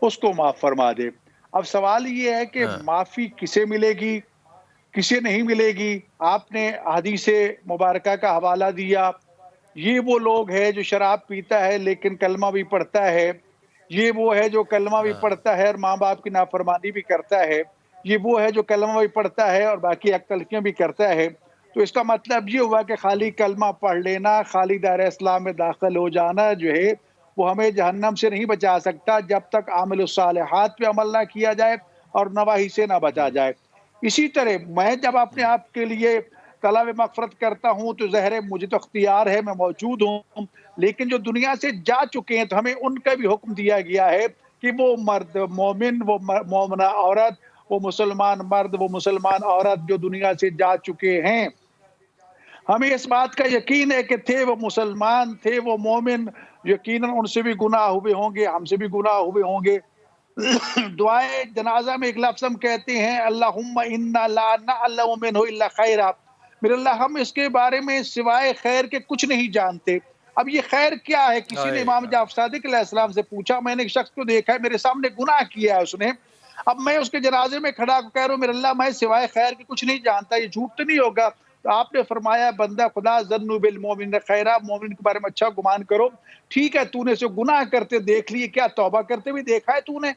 اس کو معاف فرما دے۔ اب سوال یہ ہے کہ معافی کسے ملے گی، کسے نہیں ملے گی؟ آپ نے حدیث مبارکہ کا حوالہ دیا، یہ وہ لوگ ہیں جو شراب پیتا ہے لیکن کلمہ بھی پڑھتا ہے، یہ وہ ہے جو کلمہ بھی پڑھتا ہے اور ماں باپ کی نافرمانی بھی کرتا ہے، یہ وہ ہے جو کلمہ بھی پڑھتا ہے اور باقی حق تلفیاں بھی کرتا ہے۔ تو اس کا مطلب یہ ہوا کہ خالی کلمہ پڑھ لینا، خالی دائرہ اسلام میں داخل ہو جانا جو ہے وہ ہمیں جہنم سے نہیں بچا سکتا جب تک عامل الصالحات پہ عمل نہ کیا جائے اور نواہی سے نہ بچا جائے۔ اسی طرح میں جب اپنے آپ کے لیے طلب مغفرت کرتا ہوں تو ظاہر ہے مجھے تو اختیار ہے، میں موجود ہوں، لیکن جو دنیا سے جا چکے ہیں تو ہمیں ان کا بھی حکم دیا گیا ہے کہ وہ مرد مومن، وہ مومنہ عورت، وہ مسلمان مرد، وہ مسلمان عورت جو دنیا سے جا چکے ہیں، ہمیں اس بات کا یقین ہے کہ تھے وہ مسلمان، تھے وہ مومن، یقیناً ان سے بھی گناہ ہوئے ہوں گے، ہم سے بھی گناہ ہوئے ہوں گے۔ دعائے جنازہ میں ایک لفظ ہم کہتے ہیں اللہم انا لا نعلم منہ الا خیرا، میرے اللہ ہم اس کے بارے میں سوائے خیر کے کچھ نہیں جانتے۔ اب یہ خیر کیا ہے؟ کسی نے امام جعفر صادق علیہ السلام سے پوچھا، میں نے ایک شخص کو دیکھا ہے میرے سامنے گناہ کیا ہے اس نے، اب میں اس کے جنازے میں کھڑا کہہ رہا ہوں میرے اللہ میں سوائے خیر کے کچھ نہیں جانتا، یہ جھوٹ تو نہیں ہوگا؟ تو آپ نے فرمایا بندہ خدا ظنوا بالمؤمن خیرا، مومن کے بارے میں اچھا گمان کرو۔ ٹھیک ہے تو نے اسے گناہ کرتے دیکھ لیے، کیا توبہ کرتے بھی دیکھا ہے تو نے؟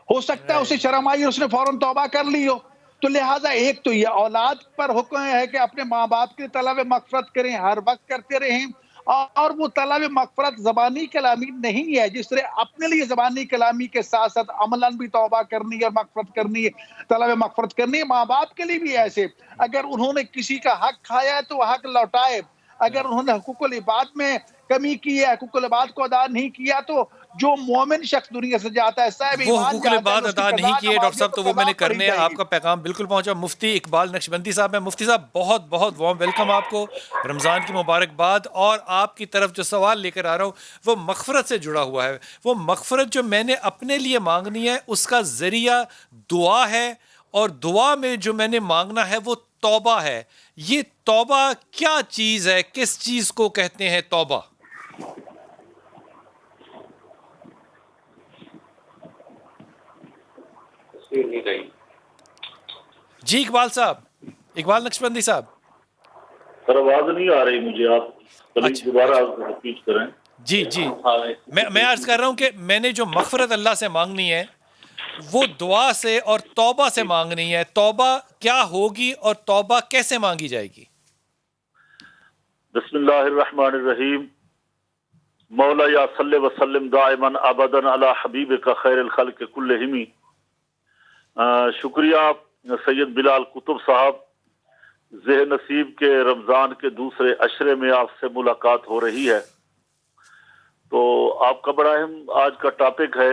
ہو سکتا ہے اسے شرم آئی اس نے فوراً توبہ کر لی ہو۔ تو لہٰذا ایک تو یہ اولاد پر حکم ہے کہ اپنے ماں باپ کے طلب مغفرت کریں، ہر وقت کرتے رہیں، اور وہ طلب مغفرت زبانی کلامی نہیں ہے، جس طرح اپنے لیے زبانی کلامی کے ساتھ ساتھ عملاً بھی توبہ کرنی ہے اور مغفرت کرنی ہے، طلب مغفرت کرنی ہے۔ ماں باپ کے لیے بھی ایسے، اگر انہوں نے کسی کا حق کھایا ہے تو وہ حق لوٹائے، اگر انہوں نے حقوق العباد میں کمی کی ہے، حقوق العباد کو ادا نہیں کیا، تو جو مومن شخص دنیا سے جاتا ہے، صاحب وہ ایمان حقوق جاتا ہے، العباد اس کی ادا قضا نہیں کیے ڈاکٹر نمازی ہے صاحب تو تو وہ میں قضا نے پڑھی کرنے ہیں۔ جائے آپ گی۔ کا پیغام بالکل پہنچا۔ مفتی اقبال نقشبندی صاحب ہیں۔ مفتی صاحب بہت بہت وارم ویلکم آپ کو، رمضان کی مبارکباد۔ اور آپ کی طرف جو سوال لے کر آ رہا ہوں وہ مغفرت سے جڑا ہوا ہے۔ وہ مغفرت جو میں نے اپنے لیے مانگنی ہے اس کا ذریعہ دعا ہے، اور دعا میں جو میں نے مانگنا ہے وہ توبہ ہے۔ یہ توبہ کیا چیز ہے؟ کس چیز کو کہتے ہیں توبہ؟ جی اقبال صاحب، اقبال نقشبندی صاحب۔ سر آواز نہیں آ رہی مجھے، آپ پلیز دوبارہ ریپیٹ کریں۔ جی جی، میں عرض کر رہا ہوں کہ میں نے جو مغفرت اللہ سے مانگنی ہے وہ دعا سے اور توبہ سے مانگنی ہے۔ توبہ کیا ہوگی اور توبہ کیسے مانگی جائے گی؟ بسم اللہ الرحمن الرحیم۔ مولا یا صلی وسلم دائما ابدا علی حبیبک خیر الخلق کلہم۔ شکریہ سید بلال قطب صاحب، ذہ نصیب کے رمضان کے دوسرے عشرے میں آپ سے ملاقات ہو رہی ہے۔ تو آپ کا بڑا اہم آج کا ٹاپک ہے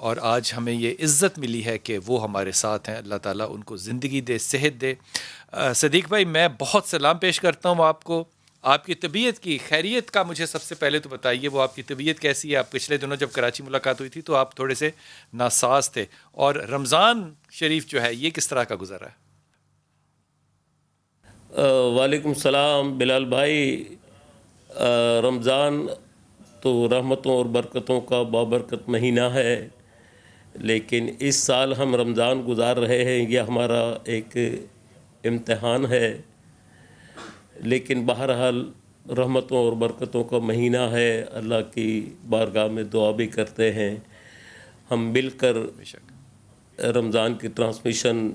اور آج ہمیں یہ عزت ملی ہے کہ وہ ہمارے ساتھ ہیں. اللہ تعالیٰ ان کو زندگی دے, صحت دے. صدیق بھائی میں بہت سلام پیش کرتا ہوں آپ کو. آپ کی طبیعت کی خیریت کا مجھے سب سے پہلے تو بتائیے, وہ آپ کی طبیعت کیسی ہے؟ آپ پچھلے دنوں جب کراچی ملاقات ہوئی تھی تو آپ تھوڑے سے ناساز تھے, اور رمضان شریف جو ہے یہ کس طرح کا گزرا ہے؟ وعلیکم السلام بلال بھائی. رمضان تو رحمتوں اور برکتوں کا بابرکت مہینہ ہے, لیکن اس سال ہم رمضان گزار رہے ہیں, یہ ہمارا ایک امتحان ہے. لیکن بہرحال رحمتوں اور برکتوں کا مہینہ ہے, اللہ کی بارگاہ میں دعا بھی کرتے ہیں. ہم مل کر رمضان کی ٹرانسمیشن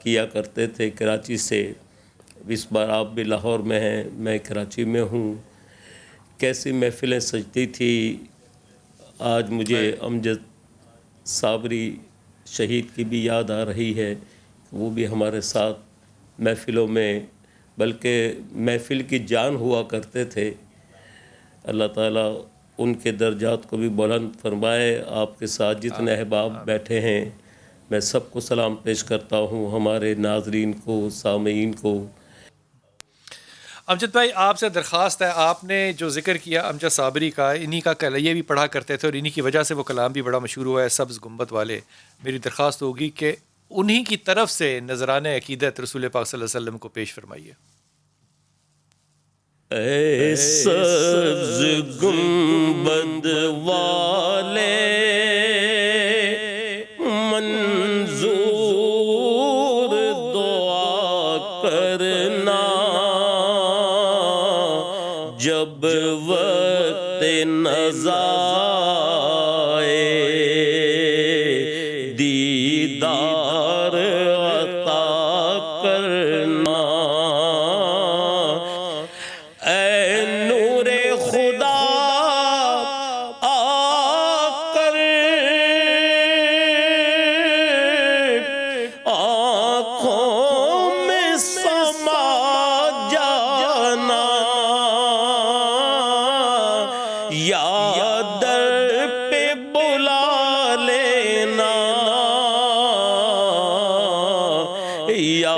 کیا کرتے تھے کراچی سے. اس بار آپ بھی لاہور میں ہیں, میں کراچی میں ہوں. کیسی محفلیں سجتی تھی. آج مجھے امجد صابری شہید کی بھی یاد آ رہی ہے, وہ بھی ہمارے ساتھ محفلوں میں, بلکہ محفل کی جان ہوا کرتے تھے. اللہ تعالیٰ ان کے درجات کو بھی بلند فرمائے. آپ کے ساتھ جتنے احباب بیٹھے ہیں میں سب کو سلام پیش کرتا ہوں, ہمارے ناظرین کو, سامعین کو. امجد بھائی آپ سے درخواست ہے, آپ نے جو ذکر کیا امجد صابری کا, انہی کا یہ بھی پڑھا کرتے تھے اور انہی کی وجہ سے وہ کلام بھی بڑا مشہور ہوا ہے, سبز گنبد والے. میری درخواست ہوگی کہ انہی کی طرف سے نذران عقیدت رسول پاک صلی اللہ علیہ وسلم کو پیش فرمائیے. اے سبز گنبد والے منظور دعا کرنا, جب وقت نزا آئے دیدار عطا کرنا. اے نور خدا آ کر آنکھوں میں سما جانا, یا در پہ بلا لینا, یا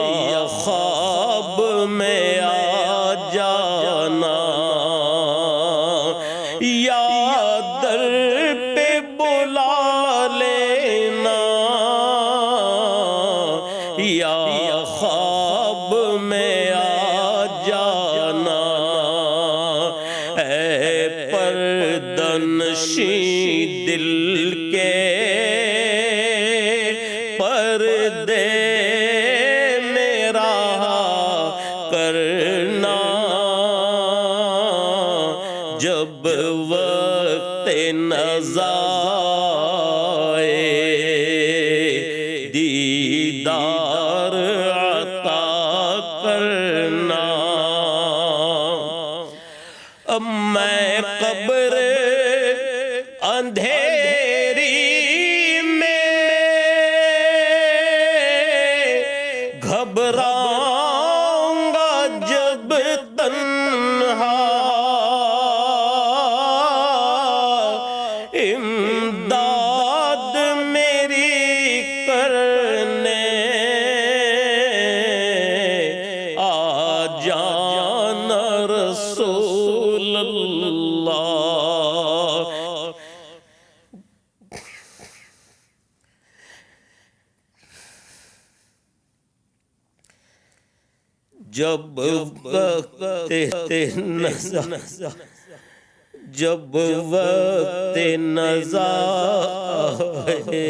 خواب میں آ جانا, یا در پہ بلا لینا, یا خواب میں آ جانا. اے پردنشی دل کے پردے میرا کرنا, جب وقت نزا آئے دیدار عطا کرنا. اب میں قبر اندھیری میں گھبراؤں گا جب تنہا, امداد میری کرنے آ جانا رسول اللہ. جب وقت نزا, جب وقت نزا آئے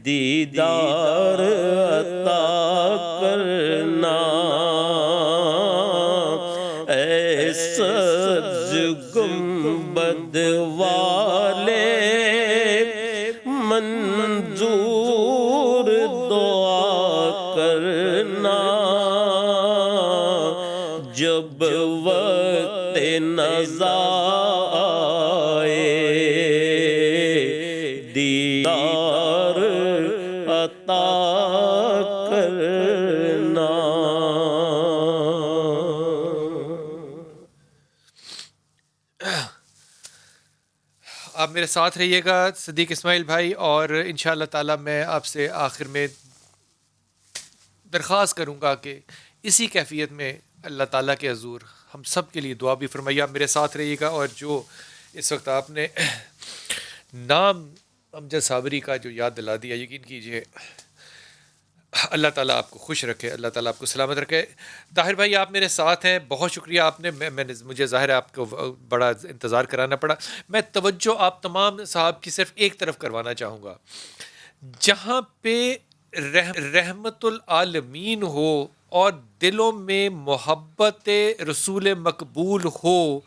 دیدار عطا کرنا. اے سبز گنبد والے منظور دعا کرنا, جب وقت نزا آئے دیدار عطا کرنا. آپ میرے ساتھ رہیے گا صدیق اسماعیل بھائی، اور انشاءاللہ تعالی میں آپ سے آخر میں درخواست کروں گا کہ اسی کیفیت میں اللہ تعالیٰ کے حضور ہم سب کے لیے دعا بھی فرمائیے. آپ میرے ساتھ رہیے گا. اور جو اس وقت آپ نے نام امجد صابری کا جو یاد دلا دیا، یقین کیجئے اللہ تعالیٰ آپ کو خوش رکھے، اللہ تعالیٰ آپ کو سلامت رکھے. طاہر بھائی آپ میرے ساتھ ہیں، بہت شکریہ. آپ نے مجھے ظاہر ہے آپ کو بڑا انتظار کرانا پڑا. میں توجہ آپ تمام صاحب کی صرف ایک طرف کروانا چاہوں گا. جہاں پہ رحمت العالمین ہو اور دلوں میں محبت رسول مقبول ہو،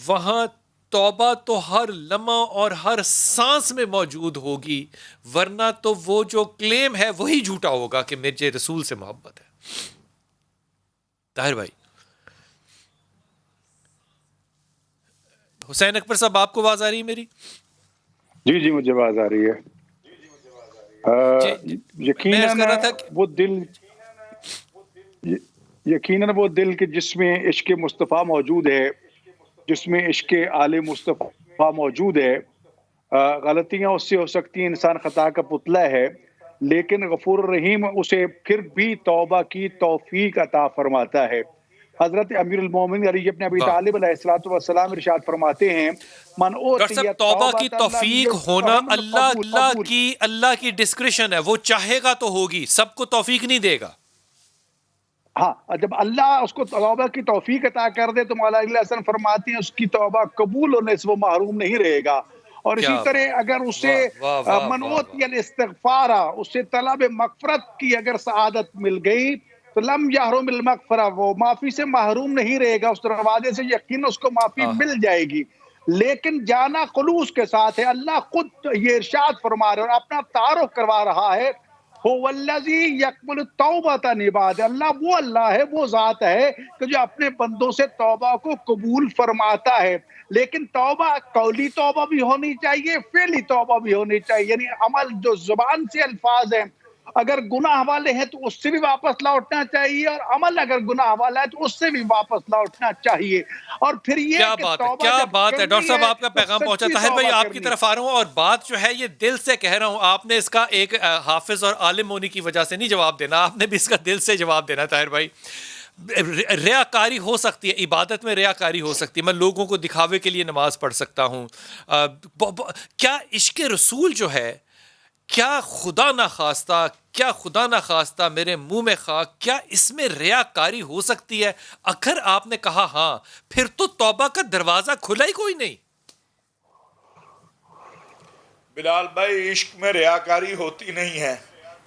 وہاں توبہ تو ہر لمحہ اور ہر سانس میں موجود ہوگی، ورنہ تو وہ جو کلیم ہے وہی جھوٹا ہوگا کہ مجھے رسول سے محبت ہے. طاہر بھائی، حسین اکبر صاحب آپ کو آواز آ رہی ہے میری؟ جی جی مجھے آواز آ رہی ہے. یقیناً وہ دل کہ جس میں عشق مصطفیٰ موجود ہے، جس میں عشق آل مصطفیٰ موجود ہے، غلطیاں اس سے ہو سکتی ہیں، انسان خطا کا پتلا ہے، لیکن غفور الرحیم اسے پھر بھی توبہ کی توفیق عطا فرماتا ہے. حضرت امیر المومنین علی بن ابی طالب علیہ الصلوۃ والسلام ارشاد فرماتے ہیں، من ڈاکٹر اوتی صاحب توبہ کی توبۃ توفیق ہونا اللہ کی ڈسکریشن ہے، وہ چاہے گا تو ہوگی، سب کو توفیق نہیں دے گا. ہاں، جب اللہ اس کو توبہ کی توفیق عطا کر دے تو مولا علیہ السلام فرماتے ہیں اس کی توبہ قبول ہونے سے وہ محروم نہیں رہے گا. اور اسی طرح اگر اسے منوتی الاستغفار، اسے طلب مغفرت کی اگر سعادت مل گئی تو لم یحرم المغفرہ، وہ معافی سے محروم نہیں رہے گا. اس دروازے سے یقین اس کو معافی مل جائے گی. لیکن جانا خلوص کے ساتھ ہے. اللہ خود یہ ارشاد فرما رہا ہے اور اپنا تعارف کروا رہا ہے، هو الذی یقبل التوبۃ عن عبادہ. اللہ وہ اللہ ہے، وہ ذات ہے کہ جو اپنے بندوں سے توبہ کو قبول فرماتا ہے. لیکن توبہ قولی توبہ بھی ہونی چاہیے، فعلی توبہ بھی ہونی چاہیے. یعنی عمل جو زبان سے الفاظ ہیں اگر گناہ والے ہیں تو اس سے بھی واپس لوٹنا چاہیے، اور عمل اگر گناہ والا ہے تو اس سے بھی واپس لوٹنا چاہیے. اور پھر یہ کہ توبہ کیا جب بات ہے ڈاکٹر صاحب، آپ کا پیغام پہنچا. طاہر بھائی آپ کی طرف آ رہا ہوں، اور بات جو ہے یہ دل سے کہہ رہا ہوں. آپ نے اس کا ایک حافظ اور عالم ہونے کی وجہ سے نہیں جواب دینا، آپ نے بھی اس کا دل سے جواب دینا. طاہر بھائی، ریاکاری ہو سکتی ہے، عبادت میں ریاکاری ہو سکتی ہے. میں لوگوں کو دکھاوے کے لیے نماز پڑھ سکتا ہوں. کیا عشق رسول جو ہے، کیا خدا نہ خواستہ میرے منہ میں خاک، کیا اس میں ریاکاری ہو سکتی ہے؟ اگر آپ نے کہا ہاں، پھر تو توبہ کا دروازہ کھلا ہی کوئی نہیں. بلال بھائی، عشق میں ریاکاری ہوتی نہیں ہے.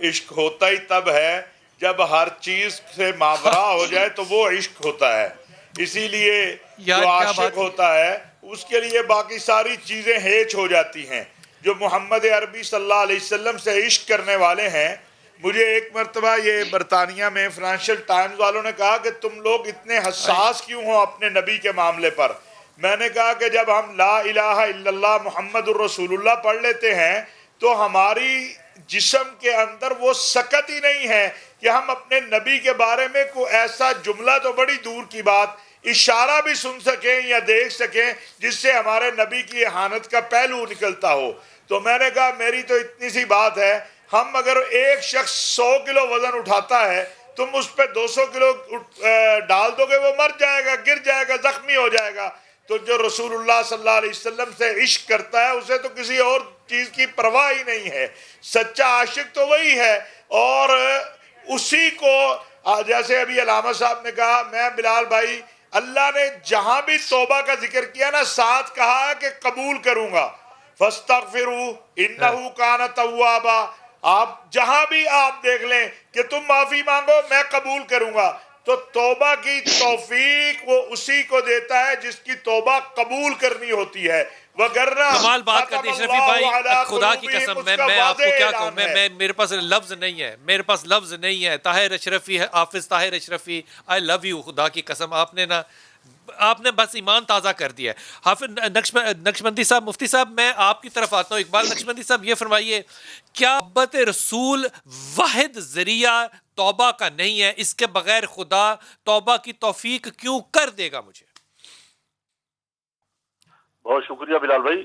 عشق ہوتا ہی تب ہے جب ہر چیز سے ماورا ہو جائے تو وہ عشق ہوتا ہے. اسی لیے جو عاشق ہوتا ہے اس کے لیے باقی ساری چیزیں ہیچ ہو جاتی ہیں. جو محمد عربی صلی اللہ علیہ وسلم سے عشق کرنے والے ہیں، مجھے ایک مرتبہ یہ برطانیہ میں فنانشل ٹائمز والوں نے کہا کہ تم لوگ اتنے حساس کیوں ہو اپنے نبی کے معاملے پر. میں نے کہا کہ جب ہم لا الہ الا اللہ محمد الرسول اللہ پڑھ لیتے ہیں تو ہماری جسم کے اندر وہ سکت ہی نہیں ہے کہ ہم اپنے نبی کے بارے میں کوئی ایسا جملہ تو بڑی دور کی بات، اشارہ بھی سن سکیں یا دیکھ سکیں جس سے ہمارے نبی کی اہانت کا پہلو نکلتا ہو. تو میں نے کہا میری تو اتنی سی بات ہے، ہم اگر ایک شخص 100 کلو وزن اٹھاتا ہے، تم اس پہ 200 کلو ڈال دو گے، وہ مر جائے گا، گر جائے گا، زخمی ہو جائے گا. تو جو رسول اللہ صلی اللہ علیہ وسلم سے عشق کرتا ہے اسے تو کسی اور چیز کی پرواہ ہی نہیں ہے. سچا عاشق تو وہی ہے. اور اسی کو جیسے ابھی علامہ صاحب نے کہا، میں بلال بھائی، اللہ نے جہاں بھی توبہ کا ذکر کیا نا، ساتھ کہا کہ قبول کروں گا. فاستغفروا انہ کان توابا. آپ جہاں بھی آپ دیکھ لیں کہ تم معافی مانگو میں قبول کروں گا. تو توبہ کی توفیق وہ اسی کو دیتا ہے جس کی توبہ قبول کرنی ہوتی ہے. وگرنہ کمال بات کرتے ہیں شرفی بھائی، خدا کی قسم میں آپ کو کیا کہوں، میرے پاس لفظ نہیں ہے. طاہر اشرفی، حافظ طاہر اشرفی، آئی لو یو. خدا کی قسم آپ نے بس ایمان تازہ کر دیا ہے. حافظ نقشبندی صاحب، مفتی صاحب، میں آپ کی طرف آتا ہوں. اقبال نقشبندی صاحب یہ فرمائیے، کیا محبت رسول واحد ذریعہ توبہ کا نہیں ہے؟ اس کے بغیر خدا توبہ کی توفیق کیوں کر دے گا مجھے؟ بہت شکریہ بلال بھائی.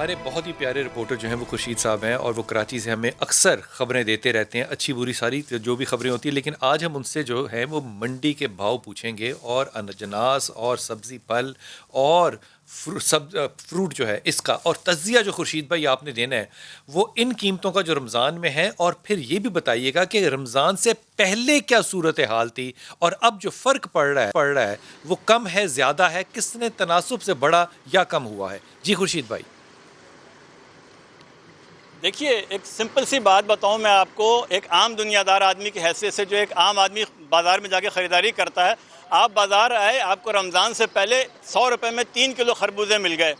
ہمارے بہت ہی پیارے رپورٹر جو ہیں وہ خورشید صاحب ہیں، اور وہ کراچی سے ہمیں اکثر خبریں دیتے رہتے ہیں، اچھی بری ساری جو بھی خبریں ہوتی ہیں. لیکن آج ہم ان سے جو ہیں وہ منڈی کے بھاؤ پوچھیں گے، اور اناجناس اور سبزی پھل اور فروٹ جو ہے اس کا، اور تجزیہ جو خورشید بھائی آپ نے دینا ہے وہ ان قیمتوں کا جو رمضان میں ہے. اور پھر یہ بھی بتائیے گا کہ رمضان سے پہلے کیا صورتحال تھی، اور اب جو فرق پڑ رہا ہے وہ کم ہے، زیادہ ہے، کس نے تناسب سے بڑھا یا کم ہوا ہے. جی خورشید بھائی. دیکھیے، ایک سمپل سی بات بتاؤں میں آپ کو. ایک عام دنیا دار آدمی کی حیثیت سے جو ایک عام آدمی بازار میں جا کے خریداری کرتا ہے، آپ بازار آئے، آپ کو رمضان سے پہلے 100 روپے میں 3 کلو خربوزے مل گئے،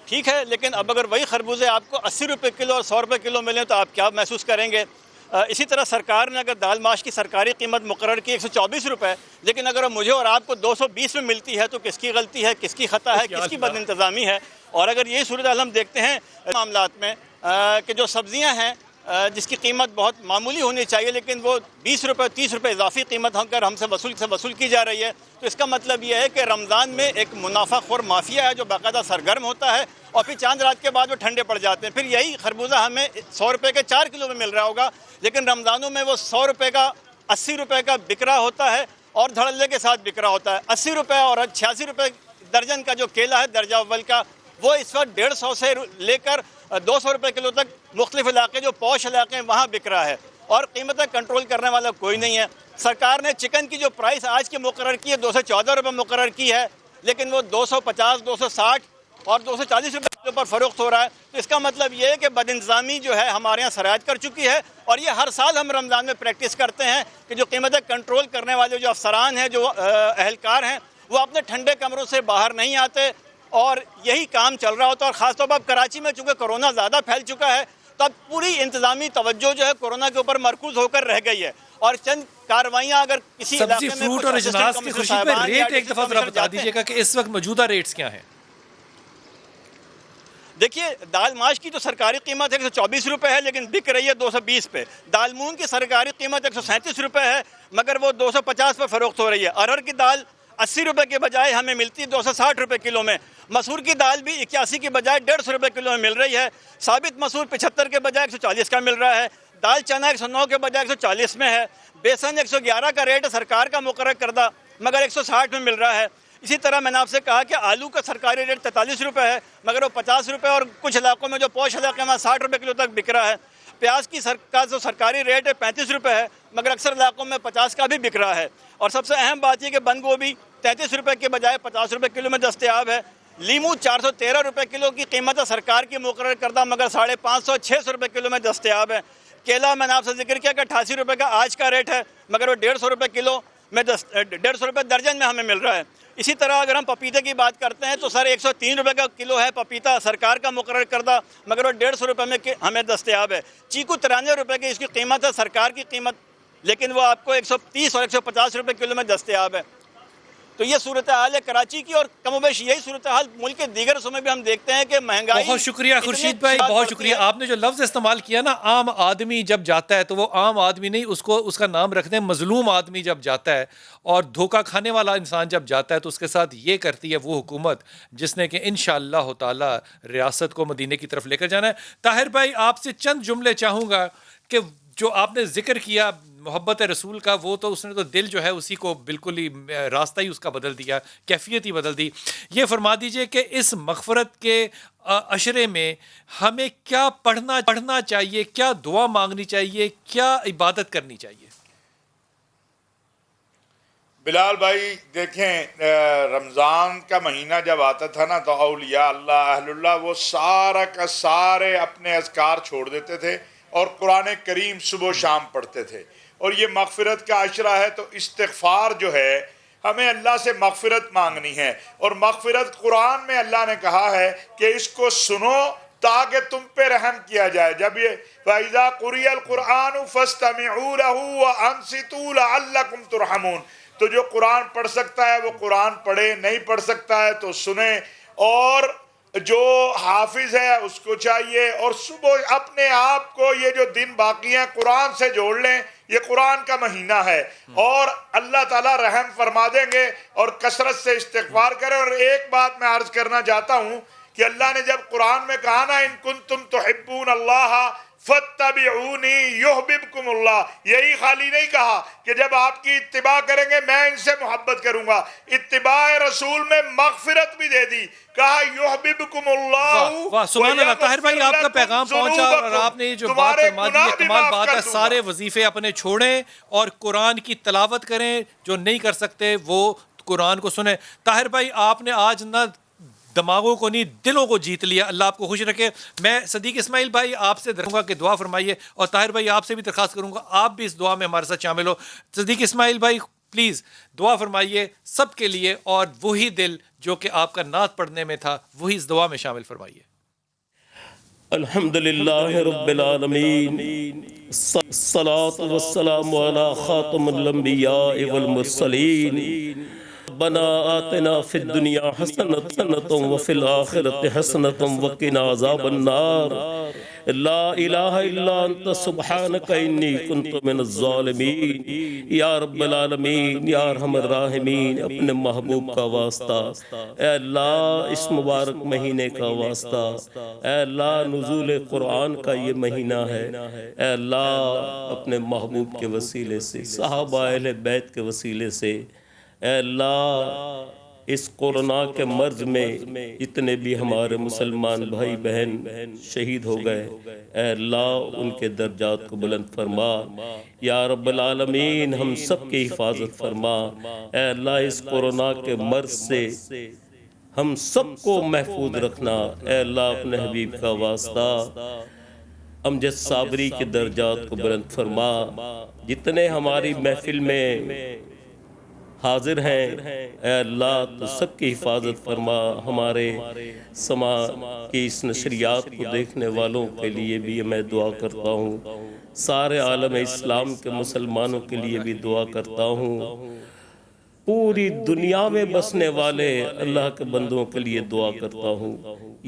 ٹھیک ہے. لیکن اب اگر وہی خربوزے آپ کو 80 روپے کلو اور 100 روپے کلو ملیں تو آپ کیا محسوس کریں گے؟ اسی طرح سرکار نے اگر دال ماش کی سرکاری قیمت مقرر کی 124 روپے، لیکن اگر مجھے اور آپ کو 220 میں ملتی ہے تو کس کی غلطی ہے، کس کی خطا ہے، کس کی بد انتظامی ہے؟ اور اگر یہی صورتحال ہم دیکھتے ہیں معاملات میں کہ جو سبزیاں ہیں جس کی قیمت بہت معمولی ہونی چاہیے لیکن وہ 20 روپے 30 روپے اضافی قیمت ہم سے وصول کی جا رہی ہے، تو اس کا مطلب یہ ہے کہ رمضان میں ایک منافع خور مافیا ہے جو باقاعدہ سرگرم ہوتا ہے، اور پھر چاند رات کے بعد وہ ٹھنڈے پڑ جاتے ہیں. پھر یہی خربوزہ ہمیں 100 روپے کے 4 کلو میں مل رہا ہوگا، لیکن رمضانوں میں وہ 100 روپے کا 80 روپے کا بک رہا ہوتا ہے اور دھڑلے کے ساتھ بک رہا ہوتا ہے. 80 روپے اور 86 روپے درجن کا جو کیلا ہے درجہ اول کا، وہ اس وقت 150 سے لے کر 200 روپے کلو تک مختلف علاقے جو پوش علاقے ہیں وہاں بک رہا ہے، اور قیمتیں کنٹرول کرنے والا کوئی نہیں ہے. سرکار نے چکن کی جو پرائس آج کی مقرر کی ہے 214 روپے مقرر کی ہے، لیکن وہ 250 260 اور 240 روپے کلو پر فروخت ہو رہا ہے. تو اس کا مطلب یہ ہے کہ بد انتظامی جو ہے ہمارے یہاں سرایت کر چکی ہے، اور یہ ہر سال ہم رمضان میں پریکٹس کرتے ہیں کہ جو قیمتیں کنٹرول کرنے والے جو افسران ہیں، جو اہلکار ہیں، وہ اپنے ٹھنڈے کمروں سے باہر نہیں آتے اور یہی کام چل رہا ہوتا ہے. اور خاص طور پر اب کراچی میں چونکہ کورونا زیادہ پھیل چکا ہے تو اب پوری انتظامی توجہ جو ہے کورونا کے اوپر مرکوز ہو کر رہ گئی ہے، اور چند کاروائیاں اگر کسی سبزی علاقے میں فروٹ اور اجناس کی خورشید بھائی ریٹ ایک دفعہ ذرا بتا دیجیے گا کہ اس وقت موجودہ ریٹس کیا ہیں؟ دیکھیے، دال ماش کی تو سرکاری قیمت 124 روپے ہے لیکن بک رہی ہے 220 پہ. دال مونگ کی سرکاری قیمت 137 روپے ہے مگر وہ 250 پہ فروخت ہو رہی ہے. ارہر کی دال 80 روپے کے بجائے ہمیں ملتی ہے 260 روپے کلو میں. مسور کی دال بھی 81 کی بجائے 150 روپے کلو میں مل رہی ہے. ثابت مسور 75 کے بجائے 140 کا مل رہا ہے. دال چنا 109 کے بجائے 140 میں ہے. بیسن 111 کا ریٹ سرکار کا مقرر کردہ مگر 160 میں مل رہا ہے. اسی طرح میں نے آپ سے کہا کہ آلو کا سرکاری ریٹ 43 روپے ہے مگر وہ 50 روپے اور کچھ علاقوں میں جو پوش علاقے میں 60 روپے کلو تک بک رہا ہے. پیاز کی جو سرکاری ریٹ ہے 35 روپے ہے مگر اکثر علاقوں میں 50 کا بھی بک رہا ہے. اور سب سے اہم بات یہ کہ بند گوبھی 33 روپے کے بجائے 50 روپے کلو میں دستیاب ہے. لیمو 413 روپے کلو کی قیمت ہے سرکار کی مقرر کردہ مگر 550 600 روپے کلو میں دستیاب ہے. کیلا میں نے آپ سے ذکر کیا کہ 88 روپے کا آج کا ریٹ ہے مگر وہ 150 روپے کلو میں 150 روپے درجن میں ہمیں مل رہا ہے. اسی طرح اگر ہم پپیتے کی بات کرتے ہیں تو سر 103 روپے کا کلو ہے پپیتا سرکار کا مقرر کردہ مگر وہ 150 روپے میں ہمیں دستیاب ہے. چیکو 93 روپے کی اس کی قیمت ہے سرکار کی قیمت، لیکن وہ آپ کو 130 اور 150 روپے کلو میں دستیاب ہے. تو یہ صورتحال ہے کراچی کی، اور کم و بیش یہی صورتحال ملک کے دیگر حصوں میں بھی ہم دیکھتے ہیں کہ مہنگائی. بہت شکریہ خورشید بھائی، بہت شکریہ. آپ نے جو لفظ استعمال کیا نا عام آدمی جب جاتا ہے تو وہ عام آدمی نہیں، اس کا نام رکھتے ہیں مظلوم آدمی جب جاتا ہے، اور دھوکہ کھانے والا انسان جب جاتا ہے تو اس کے ساتھ یہ کرتی ہے وہ حکومت جس نے کہ انشاءاللہ تعالی ریاست کو مدینے کی طرف لے کر جانا ہے. طاہر بھائی آپ سے چند جملے چاہوں گا کہ جو آپ نے ذکر کیا محبت رسول کا، وہ تو اس نے تو دل جو ہے اسی کو بالکل ہی راستہ ہی اس کا بدل دیا، کیفیت ہی بدل دی. یہ فرما دیجئے کہ اس مغفرت کے عشرے میں ہمیں کیا پڑھنا چاہیے، کیا دعا مانگنی چاہیے، کیا عبادت کرنی چاہیے؟ بلال بھائی دیکھیں، رمضان کا مہینہ جب آتا تھا نا تو اولیاء اللہ اہل اللہ وہ سارا کا سارے اپنے اذکار چھوڑ دیتے تھے اور قرآن کریم صبح و شام پڑھتے تھے. اور یہ مغفرت کا عشرہ ہے تو استغفار جو ہے ہمیں اللہ سے مغفرت مانگنی ہے. اور مغفرت قرآن میں اللہ نے کہا ہے کہ اس کو سنو تاکہ تم پہ رحم کیا جائے. جب یہ فَإِذَا قُرِئَ الْقُرْآنُ فَاسْتَمِعُوا لَهُ وَأَنصِتُوا لَعَلَّكُمْ تُرْحَمُونَ. تو جو قرآن پڑھ سکتا ہے وہ قرآن پڑھے، نہیں پڑھ سکتا ہے تو سنے. اور جو حافظ ہے اس کو چاہیے اور صبح اپنے آپ کو یہ جو دن باقی ہیں قرآن سے جوڑ لیں. یہ قرآن کا مہینہ ہے اور اللہ تعالیٰ رحم فرما دیں گے. اور کثرت سے استغفار کریں. اور ایک بات میں عرض کرنا چاہتا ہوں کہ اللہ نے جب قرآن میں کہا نا ان کنتم تحبون اللہ فاتبعونی یحببکم اللہ، یہی خالی نہیں کہا کہ جب آپ کی اتباع کریں گے میں ان سے محبت کروں گا، اتباع رسول میں مغفرت بھی دے دی، کہا یحببکم اللہ۔ واہ سبحان اللہ، طاہر بھائی آپ کا پیغام پہنچا اور آپ نے یہ جو بات فرما دی یہ کمال بات ہے۔ سارے وظیفے اپنے چھوڑیں اور قرآن کی تلاوت کریں، جو نہیں کر سکتے وہ قرآن کو سنیں۔ طاہر بھائی آپ نے آج نہ دماغوں کو نہیں دلوں کو جیت لیا، اللہ آپ کو خوش رکھے۔ میں صدیق اسماعیل بھائی آپ سے درخواست کروں گا کہ دعا فرمائیے، اور طاہر بھائی آپ سے بھی درخواست کروں گا آپ بھی اس دعا میں ہمارے ساتھ شامل ہو۔ صدیق اسماعیل بھائی پلیز دعا فرمائیے سب کے لیے، اور وہی دل جو کہ آپ کا نعت پڑھنے میں تھا وہی اس دعا میں شامل فرمائیے۔ الحمدللہ رب العالمین، الصلاۃ والسلام علی خاتم الانبیاء والمرسلین، ربنا آتنا فی الدنیا حسنۃ وفی الآخرۃ حسنۃ وقنا عذاب النار، لا الہ الا انت سبحانک انی کنت من الظالمین۔ یا رب العالمین، یا ارحم الراحمین، اپنے محبوب کا واسطہ، اے اللہ اس مبارک مہینے کا واسطہ، اے اللہ نزول قرآن کا یہ مہینہ ہے، اے اللہ اپنے محبوب کے وسیلے سے، صحابہ اہل بیت کے وسیلے سے، اے اللہ اس کورونا کے مرض میں جتنے بھی ہمارے مسلمان بھائی بہن شہید ہو گئے، اے اللہ ان کے درجات کو بلند فرما۔ یا رب العالمین ہم سب کی حفاظت فرما، اے اللہ اس کورونا کے مرض سے ہم سب کو محفوظ رکھنا، اے اللہ اپنے حبیب کا واسطہ امجد صابری کے درجات کو بلند فرما۔ جتنے ہماری محفل میں حاضر ہیں اے اللہ تو سب کی حفاظت فرما، ہمارے سما کی اس نشریات کو دیکھنے والوں کے لیے بھی میں دعا کرتا ہوں، سارے عالم اسلام کے مسلمانوں کے لیے بھی دعا کرتا ہوں، پوری دنیا میں بسنے والے اللہ کے بندوں کے لیے دعا کرتا ہوں۔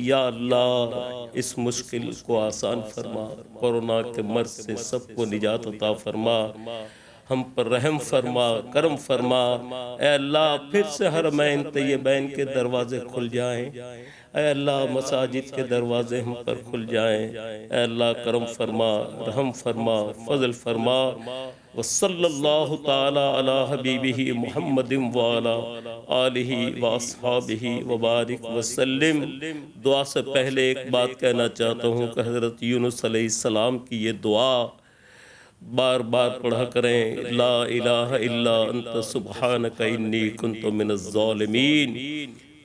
یا اللہ اس مشکل کو آسان فرما، کورونا کے مرض سے سب کو نجات عطا فرما، ہم پر رحم فرما، کرم فرما۔ اے اللہ پھر سے حرمین طیبین کے دروازے کھل جائیں، اے اللہ مساجد کے دروازے ہم پر کھل جائیں، اے اللہ کرم فرما، رحم فرما، فضل فرما۔ وصلی اللہ تعالی علی حبیبہ محمد وعلی آلہ واصحابہ وبارک وسلم۔ دعا سے پہلے ایک بات کہنا چاہتا ہوں کہ حضرت یونس علیہ السلام کی یہ دعا بار بار پڑھا کریں، لا الہ الا انت سبحانک انی کنت من الظالمین۔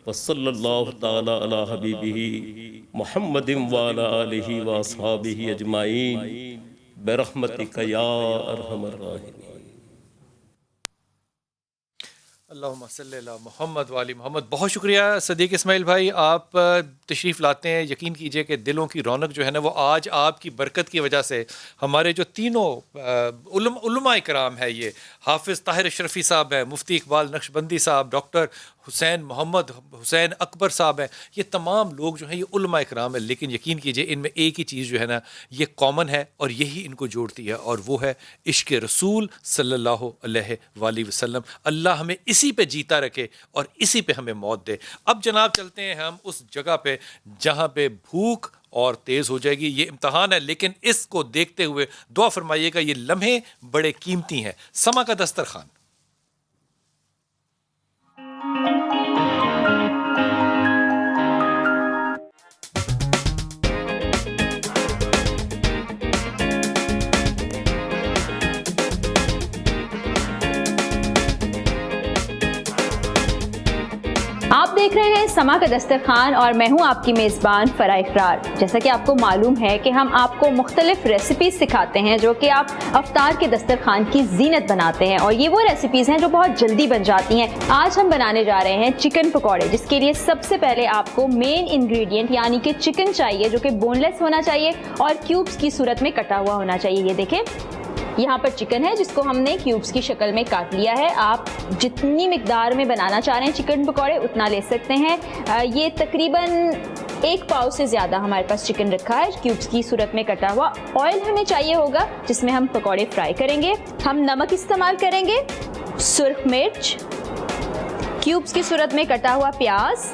وصلی اللہ تعالی علی حبیبہ محمد وعلی آلہ واصحابہ اجمعین برحمتک یا ارحم الراحمین۔ اللہم صلی علی محمد وعلی محمد۔ بہت شکریہ صدیق اسماعیل بھائی، آپ تشریف لاتے ہیں، یقین کیجئے کہ دلوں کی رونق جو ہے نا وہ آج آپ کی برکت کی وجہ سے ہمارے جو تینوں علماء کرام ہے، یہ حافظ طاہر اشرفی صاحب ہیں، مفتی اقبال نقشبندی صاحب، ڈاکٹر حسین محمد حسین اکبر صاحب ہیں، یہ تمام لوگ جو ہیں یہ علماء اکرام ہیں، لیکن یقین کیجئے ان میں ایک ہی چیز جو ہے نا یہ کامن ہے اور یہی ان کو جوڑتی ہے، اور وہ ہے عشق رسول صلی اللہ علیہ وآلہ وسلم۔ اللہ ہمیں اسی پہ جیتا رکھے اور اسی پہ ہمیں موت دے۔ اب جناب چلتے ہیں ہم اس جگہ پہ جہاں پہ بھوک اور تیز ہو جائے گی، یہ امتحان ہے، لیکن اس کو دیکھتے ہوئے دعا فرمائیے گا، یہ لمحے بڑے قیمتی ہیں۔ سما کا دسترخوان۔ آپ دیکھ رہے ہیں سما کا دسترخوان اور میں ہوں آپ کی میزبان فرا اقرار۔ جیسا کہ آپ کو معلوم ہے کہ ہم آپ کو مختلف ریسیپیز سکھاتے ہیں جو کہ آپ افطار کے دسترخوان کی زینت بناتے ہیں، اور یہ وہ ریسیپیز ہیں جو بہت جلدی بن جاتی ہیں۔ آج ہم بنانے جا رہے ہیں چکن پکوڑے، جس کے لیے سب سے پہلے آپ کو مین انگریڈینٹ یعنی کہ چکن چاہیے، جو کہ بون لیس ہونا چاہیے اور کیوبز کی صورت میں کٹا ہوا ہونا چاہیے۔ یہ دیکھیں یہاں پر چکن ہے جس کو ہم نے کیوبز کی شکل میں کاٹ لیا ہے۔ آپ جتنی مقدار میں بنانا چاہ رہے ہیں چکن پکوڑے اتنا لے سکتے ہیں۔ یہ تقریباً 1 پاؤ سے زیادہ ہمارے پاس چکن رکھا ہے کیوبز کی صورت میں کٹا ہوا۔ آئل ہمیں چاہیے ہوگا جس میں ہم پکوڑے فرائی کریں گے۔ ہم نمک استعمال کریں گے، سرخ مرچ، کیوبز کی صورت میں کٹا ہوا پیاز،